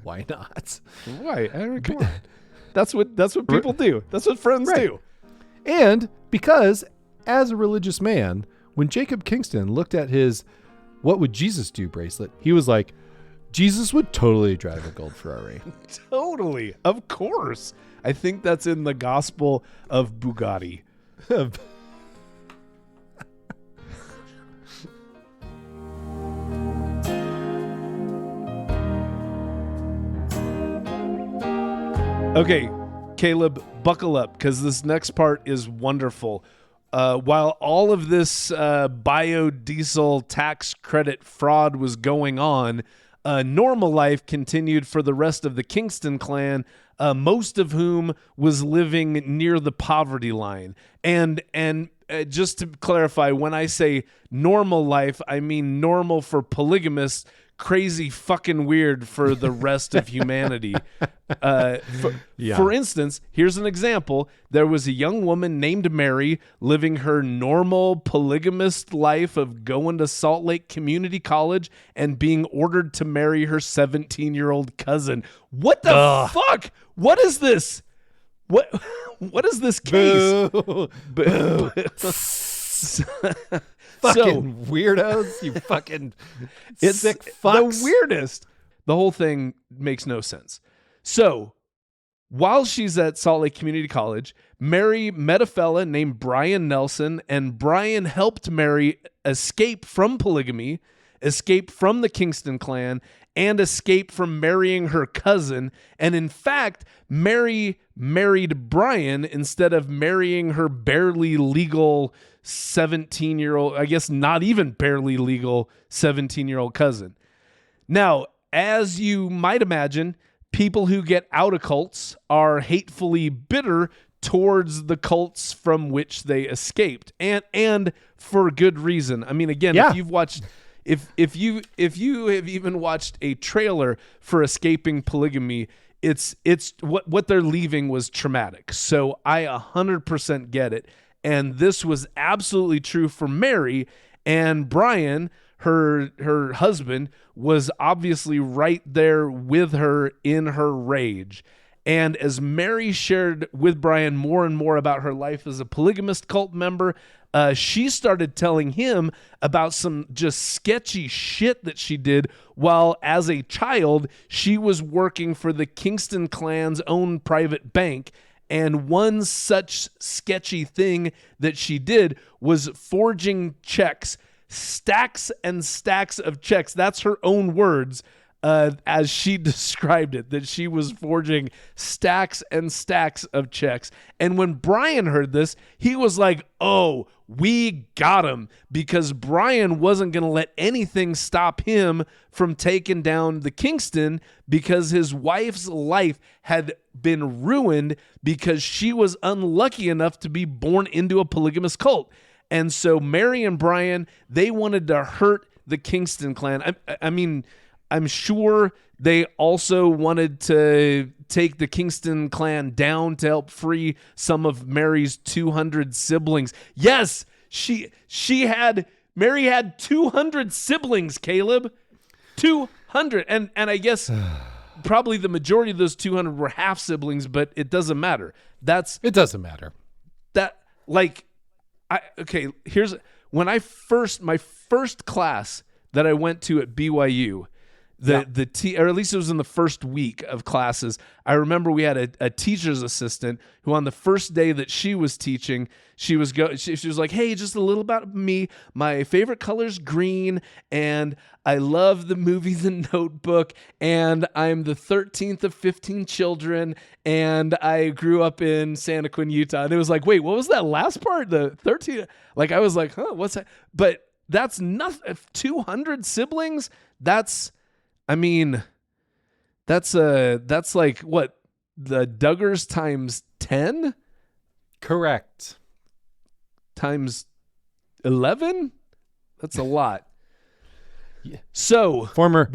S2: Why not?
S1: Why? Come on. That's what people do. That's what friends do.
S2: And because, as a religious man, when Jacob Kingston looked at his "What Would Jesus Do" bracelet, he was like, Jesus would totally drive a gold Ferrari.
S1: Totally. Of course. I think that's in the Gospel of Bugatti. Okay, Caleb, buckle up, because this next part is wonderful. While all of this biodiesel tax credit fraud was going on, normal life continued for the rest of the Kingston clan, most of whom was living near the poverty line. And just to clarify, when I say normal life, I mean normal for polygamists crazy fucking weird for the rest of humanity. For instance, here's an example. There was a young woman named Mary living her normal polygamist life of going to Salt Lake Community College and being ordered to marry her 17-year-old cousin. What the fuck? What is this? What is this case?
S2: Boo.
S1: So,
S2: Fucking weirdos, you fucking sick fucks.
S1: The weirdest. The whole thing makes no sense. So, while she's at Salt Lake Community College, Mary met a fella named Brian Nelson, and Brian helped Mary escape from polygamy, escape from the Kingston clan, and escape from marrying her cousin. And in fact, Mary married Brian instead of marrying her barely legal 17-year-old, I guess not even barely legal 17-year-old cousin. Now, as you might imagine, people who get out of cults are hatefully bitter towards the cults from which they escaped, and for good reason. I mean, again, if you've watched, if you have even watched a trailer for Escaping Polygamy, it's what they're leaving was traumatic. So I 100% get it. And this was absolutely true for Mary, and Brian, her husband, was obviously right there with her in her rage. And as Mary shared with Brian more and more about her life as a polygamist cult member, she started telling him about some just sketchy shit that she did while, as a child, she was working for the Kingston clan's own private bank. And one such sketchy thing that she did was forging checks, stacks and stacks of checks. That's her own words, as she described it, that she was forging stacks and stacks of checks. And when Brian heard this, he was like, oh, we got him, because Brian wasn't going to let anything stop him from taking down the Kingston, because his wife's life had been ruined because she was unlucky enough to be born into a polygamous cult. And so Mary and Brian, they wanted to hurt the Kingston clan. I mean, I'm sure they also wanted to take the Kingston clan down to help free some of Mary's 200 siblings. Yes, Mary had 200 siblings, Caleb. 200. And I guess probably the majority of those 200 were half siblings, but it doesn't matter.
S2: It doesn't matter.
S1: Here's when my first class that I went to at BYU, or at least it was in the first week of classes. I remember we had a teacher's assistant who, on the first day that she was teaching, she was like, hey, just a little about me. My favorite color is green, and I love the movie The Notebook, and I'm the 13th of 15 children, and I grew up in Santa Quinn, Utah. And it was like, wait, what was that last part? The 13? Like, I was like, huh, what's that? But that's nothing. 200 siblings? That's like what, the Duggars times 10?
S2: Correct.
S1: Times 11? That's a lot. Yeah. So
S2: former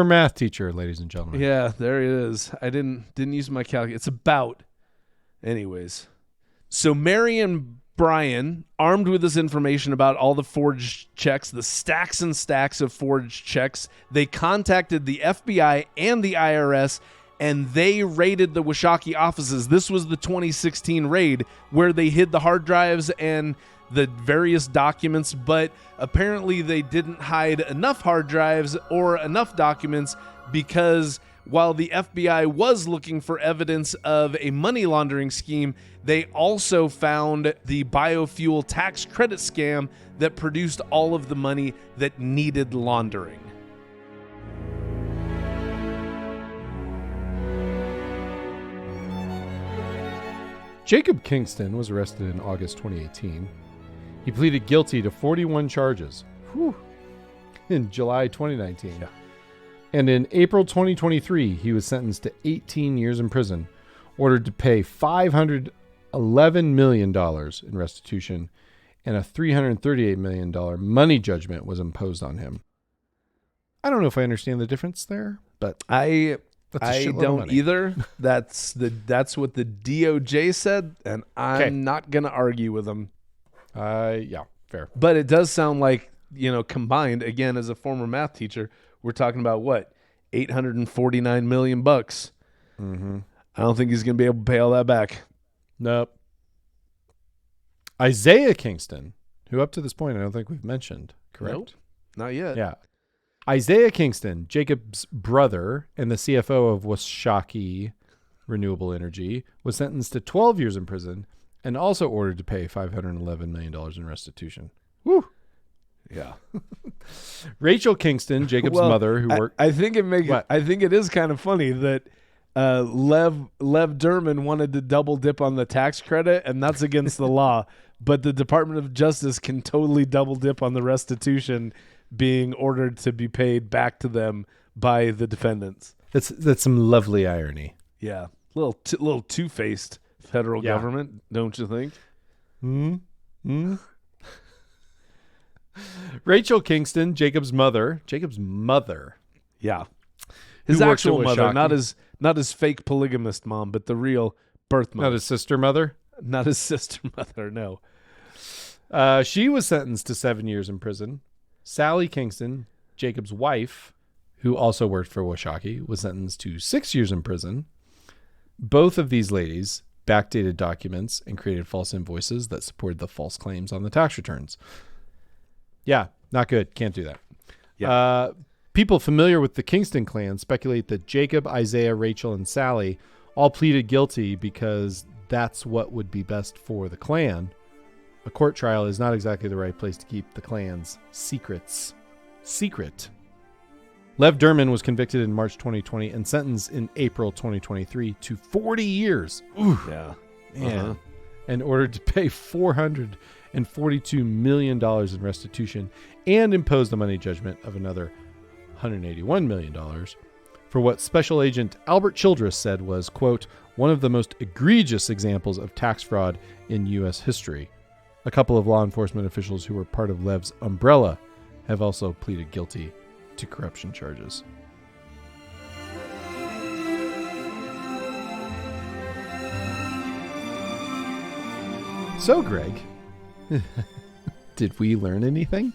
S2: math teacher, ladies and gentlemen.
S1: Yeah, there it is. I didn't use my calculator. It's about. Anyways. So Mary and Brian, armed with this information about all the forged checks, the stacks and stacks of forged checks, they contacted the FBI and the IRS, and they raided the Washakie offices. This was the 2016 raid where they hid the hard drives and the various documents, but apparently they didn't hide enough hard drives or enough documents, because while the FBI was looking for evidence of a money laundering scheme, they also found the biofuel tax credit scam that produced all of the money that needed laundering.
S2: Jacob Kingston was arrested in August 2018. He pleaded guilty to 41 charges in July 2019. Yeah. And in April 2023, he was sentenced to 18 years in prison, ordered to pay $511 million in restitution, and a $338 million money judgment was imposed on him. I don't know if I understand the difference there, but
S1: I
S2: that's a shitload of
S1: don't
S2: money.
S1: either. That's what the DOJ said, and I'm not gonna argue with them.
S2: Yeah, fair.
S1: But it does sound like, combined, again, as a former math teacher, we're talking about what, $849 million.
S2: Mm-hmm.
S1: I don't think he's gonna be able to pay all that back.
S2: Nope. Isaiah Kingston, who up to this point I don't think we've mentioned, correct?
S1: Nope, not yet.
S2: Yeah. Isaiah Kingston, Jacob's brother and the CFO of Washakie Renewable Energy, was sentenced to 12 years in prison and also ordered to pay $511 million in restitution. Woo!
S1: Yeah.
S2: Rachel Kingston, Jacob's mother, who worked...
S1: I think it is kind of funny that Lev Derman wanted to double dip on the tax credit, and that's against the law. But the Department of Justice can totally double dip on the restitution being ordered to be paid back to them by the defendants.
S2: That's some lovely irony.
S1: Yeah, little two-faced federal government, don't you think?
S2: Rachel Kingston, Jacob's mother.
S1: Yeah, his
S2: Who works
S1: actual
S2: at
S1: mother,
S2: Washakie.
S1: not his fake polygamist mom, but the real birth mother.
S2: Not his sister mother.
S1: Not his sister mother. No.
S2: She was sentenced to 7 years in prison. Sally Kingston, Jacob's wife, who also worked for Washakie, was sentenced to 6 years in prison. Both of these ladies backdated documents and created false invoices that supported the false claims on the tax returns. Yeah, not good. Can't do that.
S1: Yeah.
S2: People familiar with the Kingston clan speculate that Jacob, Isaiah, Rachel, and Sally all pleaded guilty because that's what would be best for the clan. A court trial is not exactly the right place to keep the clan's secrets secret. Lev Derman was convicted in March 2020 and sentenced in April 2023 to 40 years. Ooh,
S1: Yeah.
S2: man. And ordered to pay $442 million in restitution and impose the money judgment of another $181 million for what Special Agent Albert Childress said was, quote, one of the most egregious examples of tax fraud in U.S. history. A couple of law enforcement officials who were part of Lev's umbrella have also pleaded guilty to corruption charges. So, Greg, did we learn anything?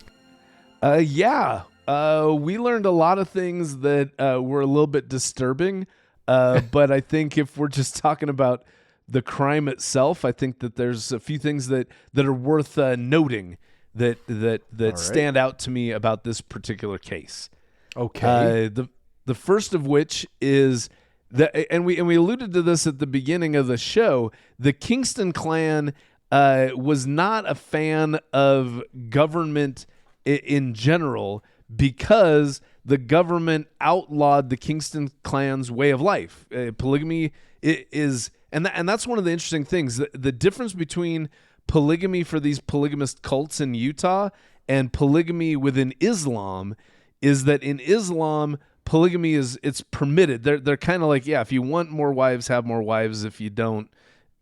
S1: Yeah. We learned a lot of things that were a little bit disturbing. But I think if we're just talking about the crime itself, I think that there's a few things that are worth noting that
S2: right.
S1: stand out to me about this particular case.
S2: Okay.
S1: The first of which is that, and we alluded to this at the beginning of the show, the Kingston clan was not a fan of government in general because the government outlawed the Kingston clan's way of life. Polygamy is, and that's one of the interesting things. The difference between polygamy for these polygamist cults in Utah and polygamy within Islam is that in Islam, polygamy it's permitted. They're kind of like, yeah, if you want more wives, have more wives. If you don't,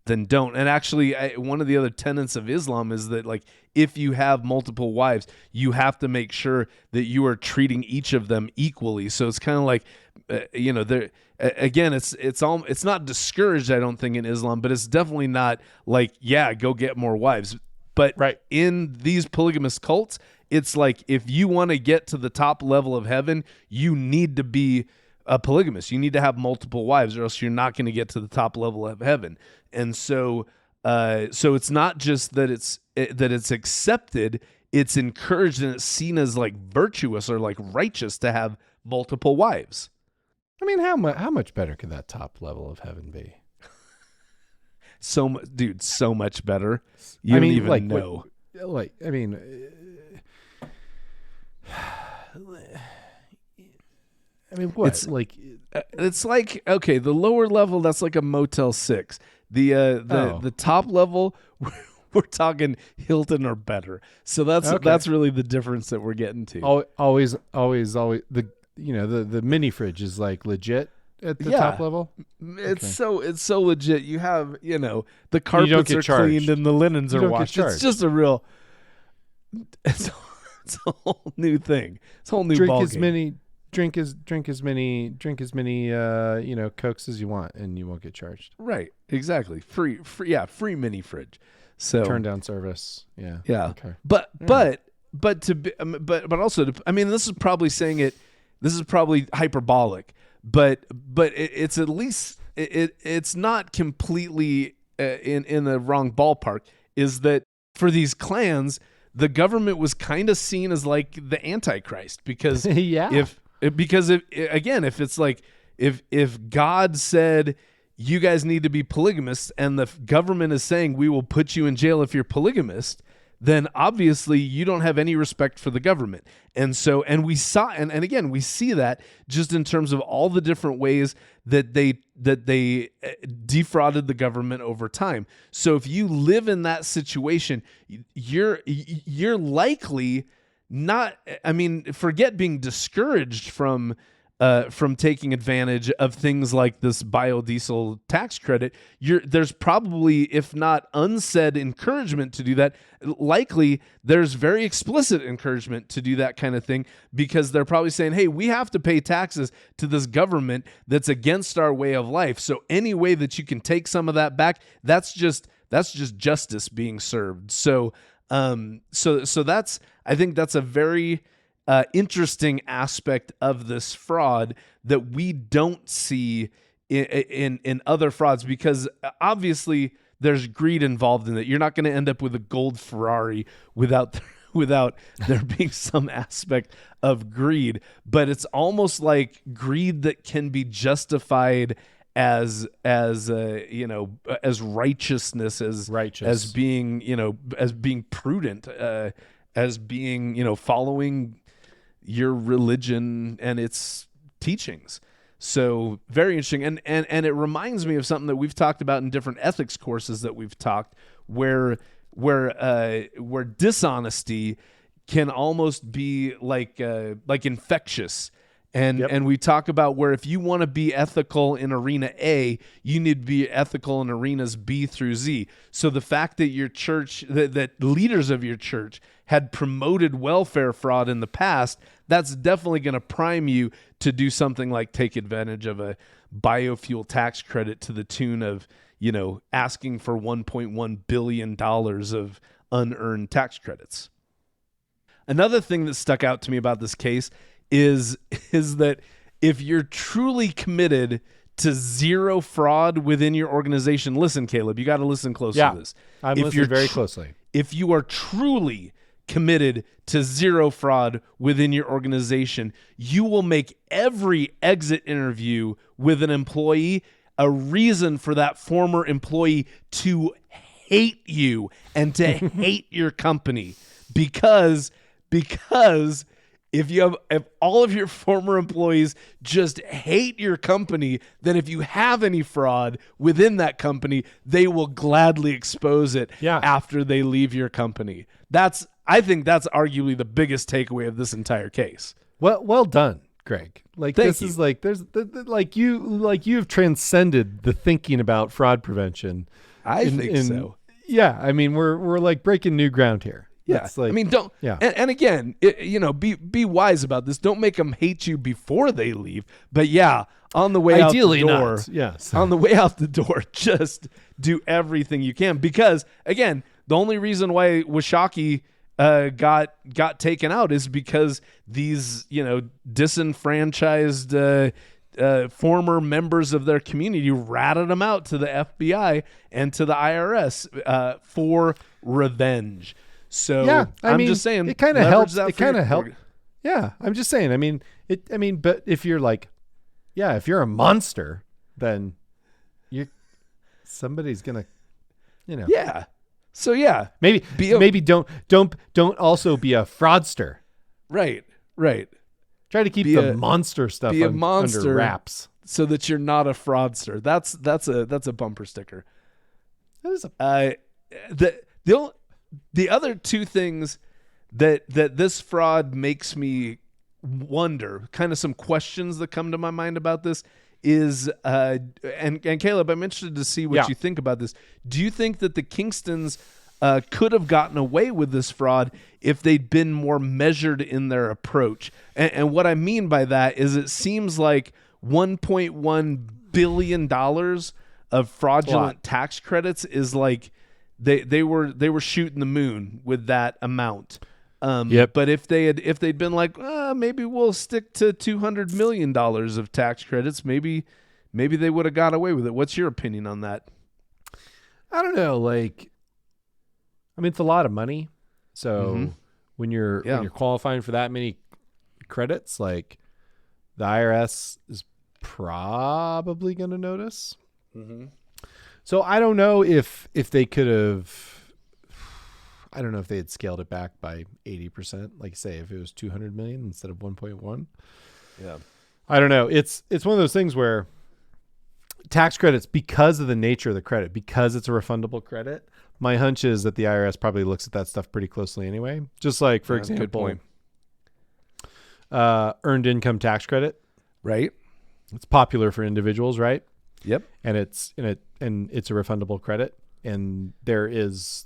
S1: then don't. And actually, one of the other tenets of Islam is that, like, if you have multiple wives, you have to make sure that you are treating each of them equally. So it's kind of like, again, it's not discouraged, I don't think, in Islam, but it's definitely not like, yeah, go get more wives. But
S2: right.
S1: in these polygamous cults, it's like, if you want to get to the top level of heaven, you need to be a polygamist. You need to have multiple wives, or else you're not going to get to the top level of heaven. And so it's not just that it's accepted; it's encouraged and it's seen as like virtuous or like righteous to have multiple wives.
S2: I mean, how much better could that top level of heaven be?
S1: So much better. You don't even know.
S2: What?
S1: It's like, okay, the lower level, that's like a Motel 6. The top level, we're talking Hilton or better. So that's really the difference that we're getting to.
S2: Always the mini fridge is like legit at the top level.
S1: It's so legit. You have, the carpets are cleaned and the linens are washed. It's just a real it's a whole new thing. It's a whole new
S2: drink
S1: ball
S2: as
S1: game.
S2: many drink as many Cokes as you want, and you won't get charged.
S1: Right. Exactly. Free free mini fridge. So
S2: Turn down service. Yeah.
S1: Yeah.
S2: Okay.
S1: But to be, but also I mean, this is probably saying it. This is probably hyperbolic, but it's at least it's not completely in the wrong ballpark. Is that for these clans, the government was kind of seen as like the Antichrist because if it's like if God said you guys need to be polygamists and the government is saying we will put you in jail if you're polygamist, then obviously you don't have any respect for the government. And so, and we saw, and again, we see that just in terms of all the different ways that they defrauded the government over time. So if you live in that situation, you're likely not, I mean, forget being discouraged from taking advantage of things like this biodiesel tax credit. There's probably, if not unsaid encouragement to do that, likely there's very explicit encouragement to do that kind of thing, because they're probably saying, hey, we have to pay taxes to this government that's against our way of life. So any way that you can take some of that back, that's just justice being served. So that's, I think that's a very interesting aspect of this fraud that we don't see in other frauds, because obviously there's greed involved in it. You're not going to end up with a gold Ferrari without there being some aspect of greed, but it's almost like greed that can be justified as righteousness, as being prudent, as being, following your religion and its teachings. So very interesting. And it reminds me of something that we've talked about in different ethics courses that we've talked, where dishonesty can almost be like infectious. And we talk about where if you want to be ethical in arena A, you need to be ethical in arenas B through Z. So the fact that your church, that leaders of your church had promoted welfare fraud in the past, that's definitely going to prime you to do something like take advantage of a biofuel tax credit to the tune of, asking for $1.1 billion of unearned tax credits. Another thing that stuck out to me about this case is that if you're truly committed to zero fraud within your organization, listen, Caleb, you got to listen close to this.
S2: I'm listening very closely.
S1: If you are truly committed to zero fraud within your organization, you will make every exit interview with an employee a reason for that former employee to hate you and to hate your company, because if all of your former employees just hate your company, then if you have any fraud within that company, they will gladly expose it after they leave your company. I think that's arguably the biggest takeaway of this entire case.
S2: Well done, Greg. You've transcended the thinking about fraud prevention.
S1: I think so.
S2: Yeah, I mean we're like breaking new ground here.
S1: Yeah, don't. Yeah, and again, be wise about this. Don't make them hate you before they leave. But on the way
S2: ideally
S1: out the door,
S2: not. Yes,
S1: on the way out the door, just do everything you can, because again, the only reason why Washaki got taken out is because these disenfranchised former members of their community ratted them out to the FBI and to the IRS for revenge. So I'm just saying,
S2: it kind of helps. It kind of helps. Yeah, I'm just saying. But if you're if you're a monster, then somebody's gonna,
S1: Yeah. So
S2: maybe don't also be a fraudster.
S1: Right.
S2: Try to keep the monster stuff under wraps,
S1: so that you're not a fraudster. That's a bumper sticker.
S2: That is
S1: the other two things that this fraud makes me wonder, kind of some questions that come to my mind about this, is and Caleb, I'm interested to see what you think about this. Do you think that the Kingstons could have gotten away with this fraud if they'd been more measured in their approach. And what I mean by that is it seems like $1.1 billion of fraudulent tax credits is like they were shooting the moon with that amount. But if they'd been like, maybe we'll stick to $200 million of tax credits, maybe they would have got away with it. What's your opinion on that?
S2: I don't know. Like, I mean, it's a lot of money. So when you're qualifying for that many credits, like the IRS is probably going to notice. So I don't know if they could have. I don't know if they had scaled it back by 80%. Like say, if it was 200 million instead of 1.1.
S1: Yeah,
S2: I don't know. It's one of those things where tax credits, because of the nature of the credit, because it's a refundable credit, my hunch is that the IRS probably looks at that stuff pretty closely anyway. Just like, for example,
S1: good point.
S2: Earned income tax credit,
S1: right?
S2: It's popular for individuals, right?
S1: Yep.
S2: And it's a refundable credit, and there is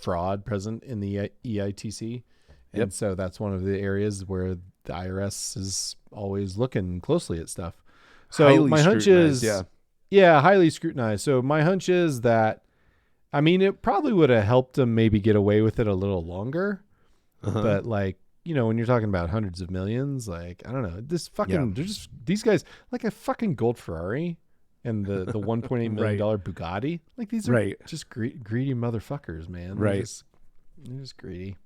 S2: fraud present in the EITC, and so that's one of the areas where the IRS is always looking closely at stuff. So
S1: highly
S2: my hunch is, highly scrutinized. So my hunch is that, I mean, it probably would have helped them maybe get away with it a little longer, but like, you know, when you're talking about hundreds of millions, like, I don't know, they're just, these guys, like a fucking gold Ferrari and the $1.8 million Bugatti, like these are just greedy motherfuckers, man. They're just greedy.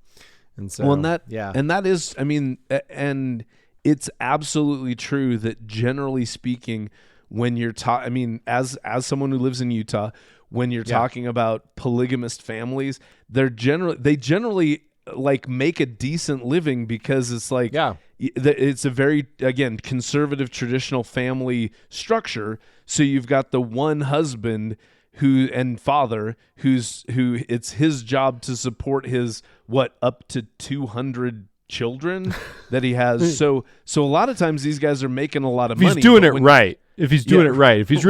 S2: And so,
S1: and that is, I mean, and it's absolutely true that generally speaking, when you're I mean, as someone who lives in Utah, when you're talking about polygamist families, they generally like make a decent living because it's like, it's a very, again, conservative traditional family structure. So you've got the one husband and father who it's his job to support his up to 200 children that he has. So a lot of times these guys are making a lot of money.
S2: If he's doing it right. If he's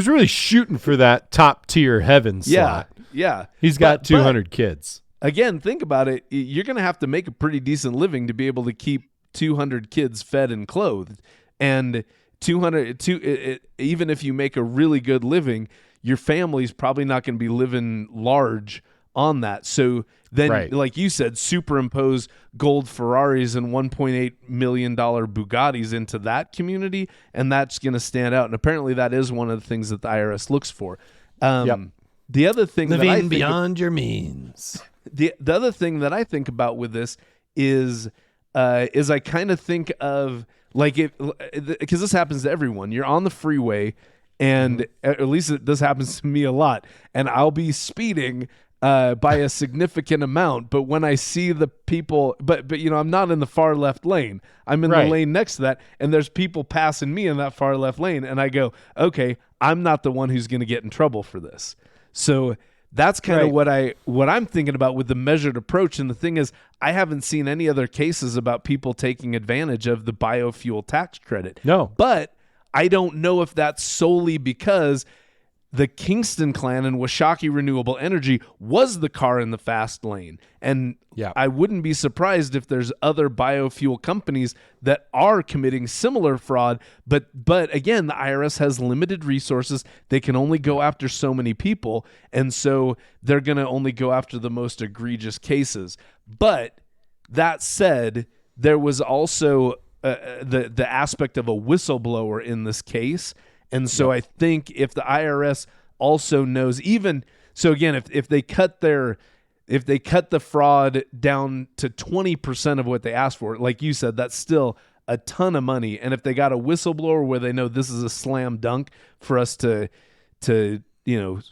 S2: really shooting for that top tier heaven slot.
S1: Yeah.
S2: He's got 200 kids.
S1: Again, think about it. You're going to have to make a pretty decent living to be able to keep 200 kids fed and clothed. And even if you make a really good living, your family's probably not going to be living large on that. So then, like you said, superimpose gold Ferraris and $1.8 million Bugattis into that community, and that's going to stand out. And apparently that is one of the things that the IRS looks for. The other thing
S2: living beyond your means.
S1: The other thing that I think about with this is I kind of think of like because this happens to everyone. You're on the freeway, and at least this happens to me a lot, and I'll be speeding by a significant amount, but when I see the people, but you know, I'm not in the far left lane. I'm in the lane next to that, and there's people passing me in that far left lane, and I go, okay, I'm not the one who's going to get in trouble for this. So that's kind of what I'm thinking about with the measured approach. And the thing is, I haven't seen any other cases about people taking advantage of the biofuel tax credit.
S2: No.
S1: But I don't know if that's solely because the Kingston clan and Washakie Renewable Energy was the car in the fast lane. And I wouldn't be surprised if there's other biofuel companies that are committing similar fraud. But again, the IRS has limited resources. They can only go after so many people. And so they're going to only go after the most egregious cases. But that said, there was also the aspect of a whistleblower in this case. And so I think if the IRS also knows, even so, again, if they cut the fraud down to 20% of what they asked for, like you said, that's still a ton of money. And if they got a whistleblower where they know this is a slam dunk for us to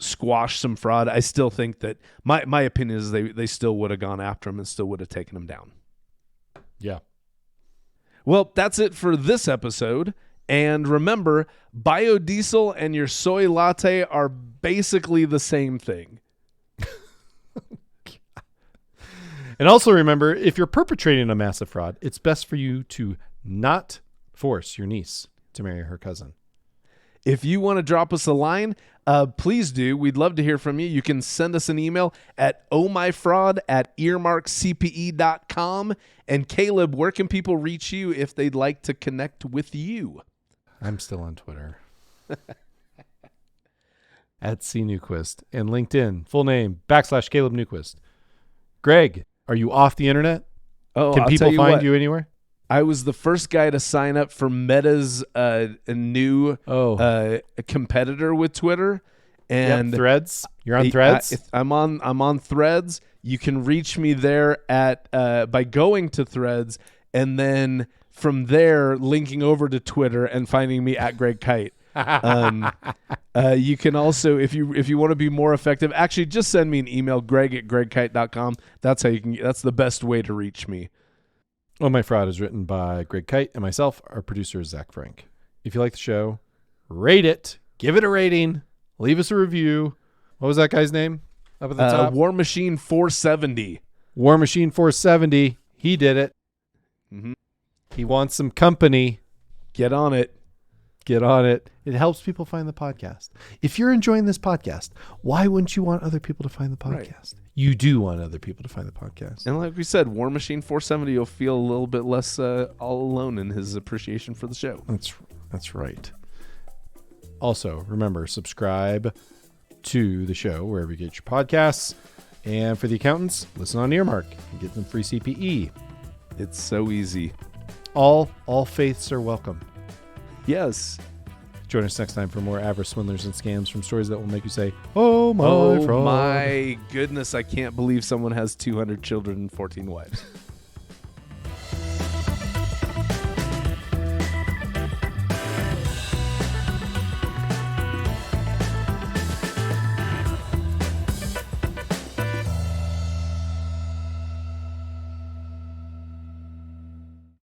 S1: squash some fraud, I still think that my opinion is they still would have gone after him and still would have taken him down.
S2: Yeah.
S1: Well, that's it for this episode. And remember, biodiesel and your soy latte are basically the same thing.
S2: And also remember, if you're perpetrating a massive fraud, it's best for you to not force your niece to marry her cousin.
S1: If you want to drop us a line, please do. We'd love to hear from you. You can send us an email at ohmyfraud@earmarkcpe.com. And Caleb, where can people reach you if they'd like to connect with you?
S2: I'm still on Twitter. At C Newquist. And LinkedIn, full name, /Caleb Newquist. Greg, are you off the internet?
S1: Oh,
S2: Can
S1: I'll
S2: people
S1: tell you
S2: find
S1: what,
S2: you anywhere?
S1: I was the first guy to sign up for Meta's new competitor with Twitter. And
S2: Threads. You're on Threads?
S1: I'm on Threads. You can reach me there at by going to Threads, and then from there linking over to Twitter and finding me at Greg Kyte. You can also, if you want to be more effective, actually just send me an email, greg@gregkyte.com. That's how you can. That's the best way to reach me.
S2: Oh My Fraud is written by Greg Kyte and myself. Our producer is Zach Frank. If you like the show, rate it, give it a rating, leave us a review. What was that guy's name up at the top?
S1: War Machine 470.
S2: War Machine 470. He did it.
S1: Mm-hmm.
S2: He wants some company.
S1: Get on it.
S2: Get on it. It helps people find the podcast. If you're enjoying this podcast, why wouldn't you want other people to find the podcast? Right. You do want other people to find the podcast.
S1: And like we said, War Machine 470 will feel a little bit less all alone in his appreciation for the show.
S2: That's right. Also, remember, subscribe to the show wherever you get your podcasts. And for the accountants, listen on Earmark and get them free CPE.
S1: It's so easy.
S2: All faiths are welcome.
S1: Yes.
S2: Join us next time for more avarice, swindlers, and scams from stories that will make you say, oh my fraud.
S1: My goodness, I can't believe someone has 200 children and 14 wives.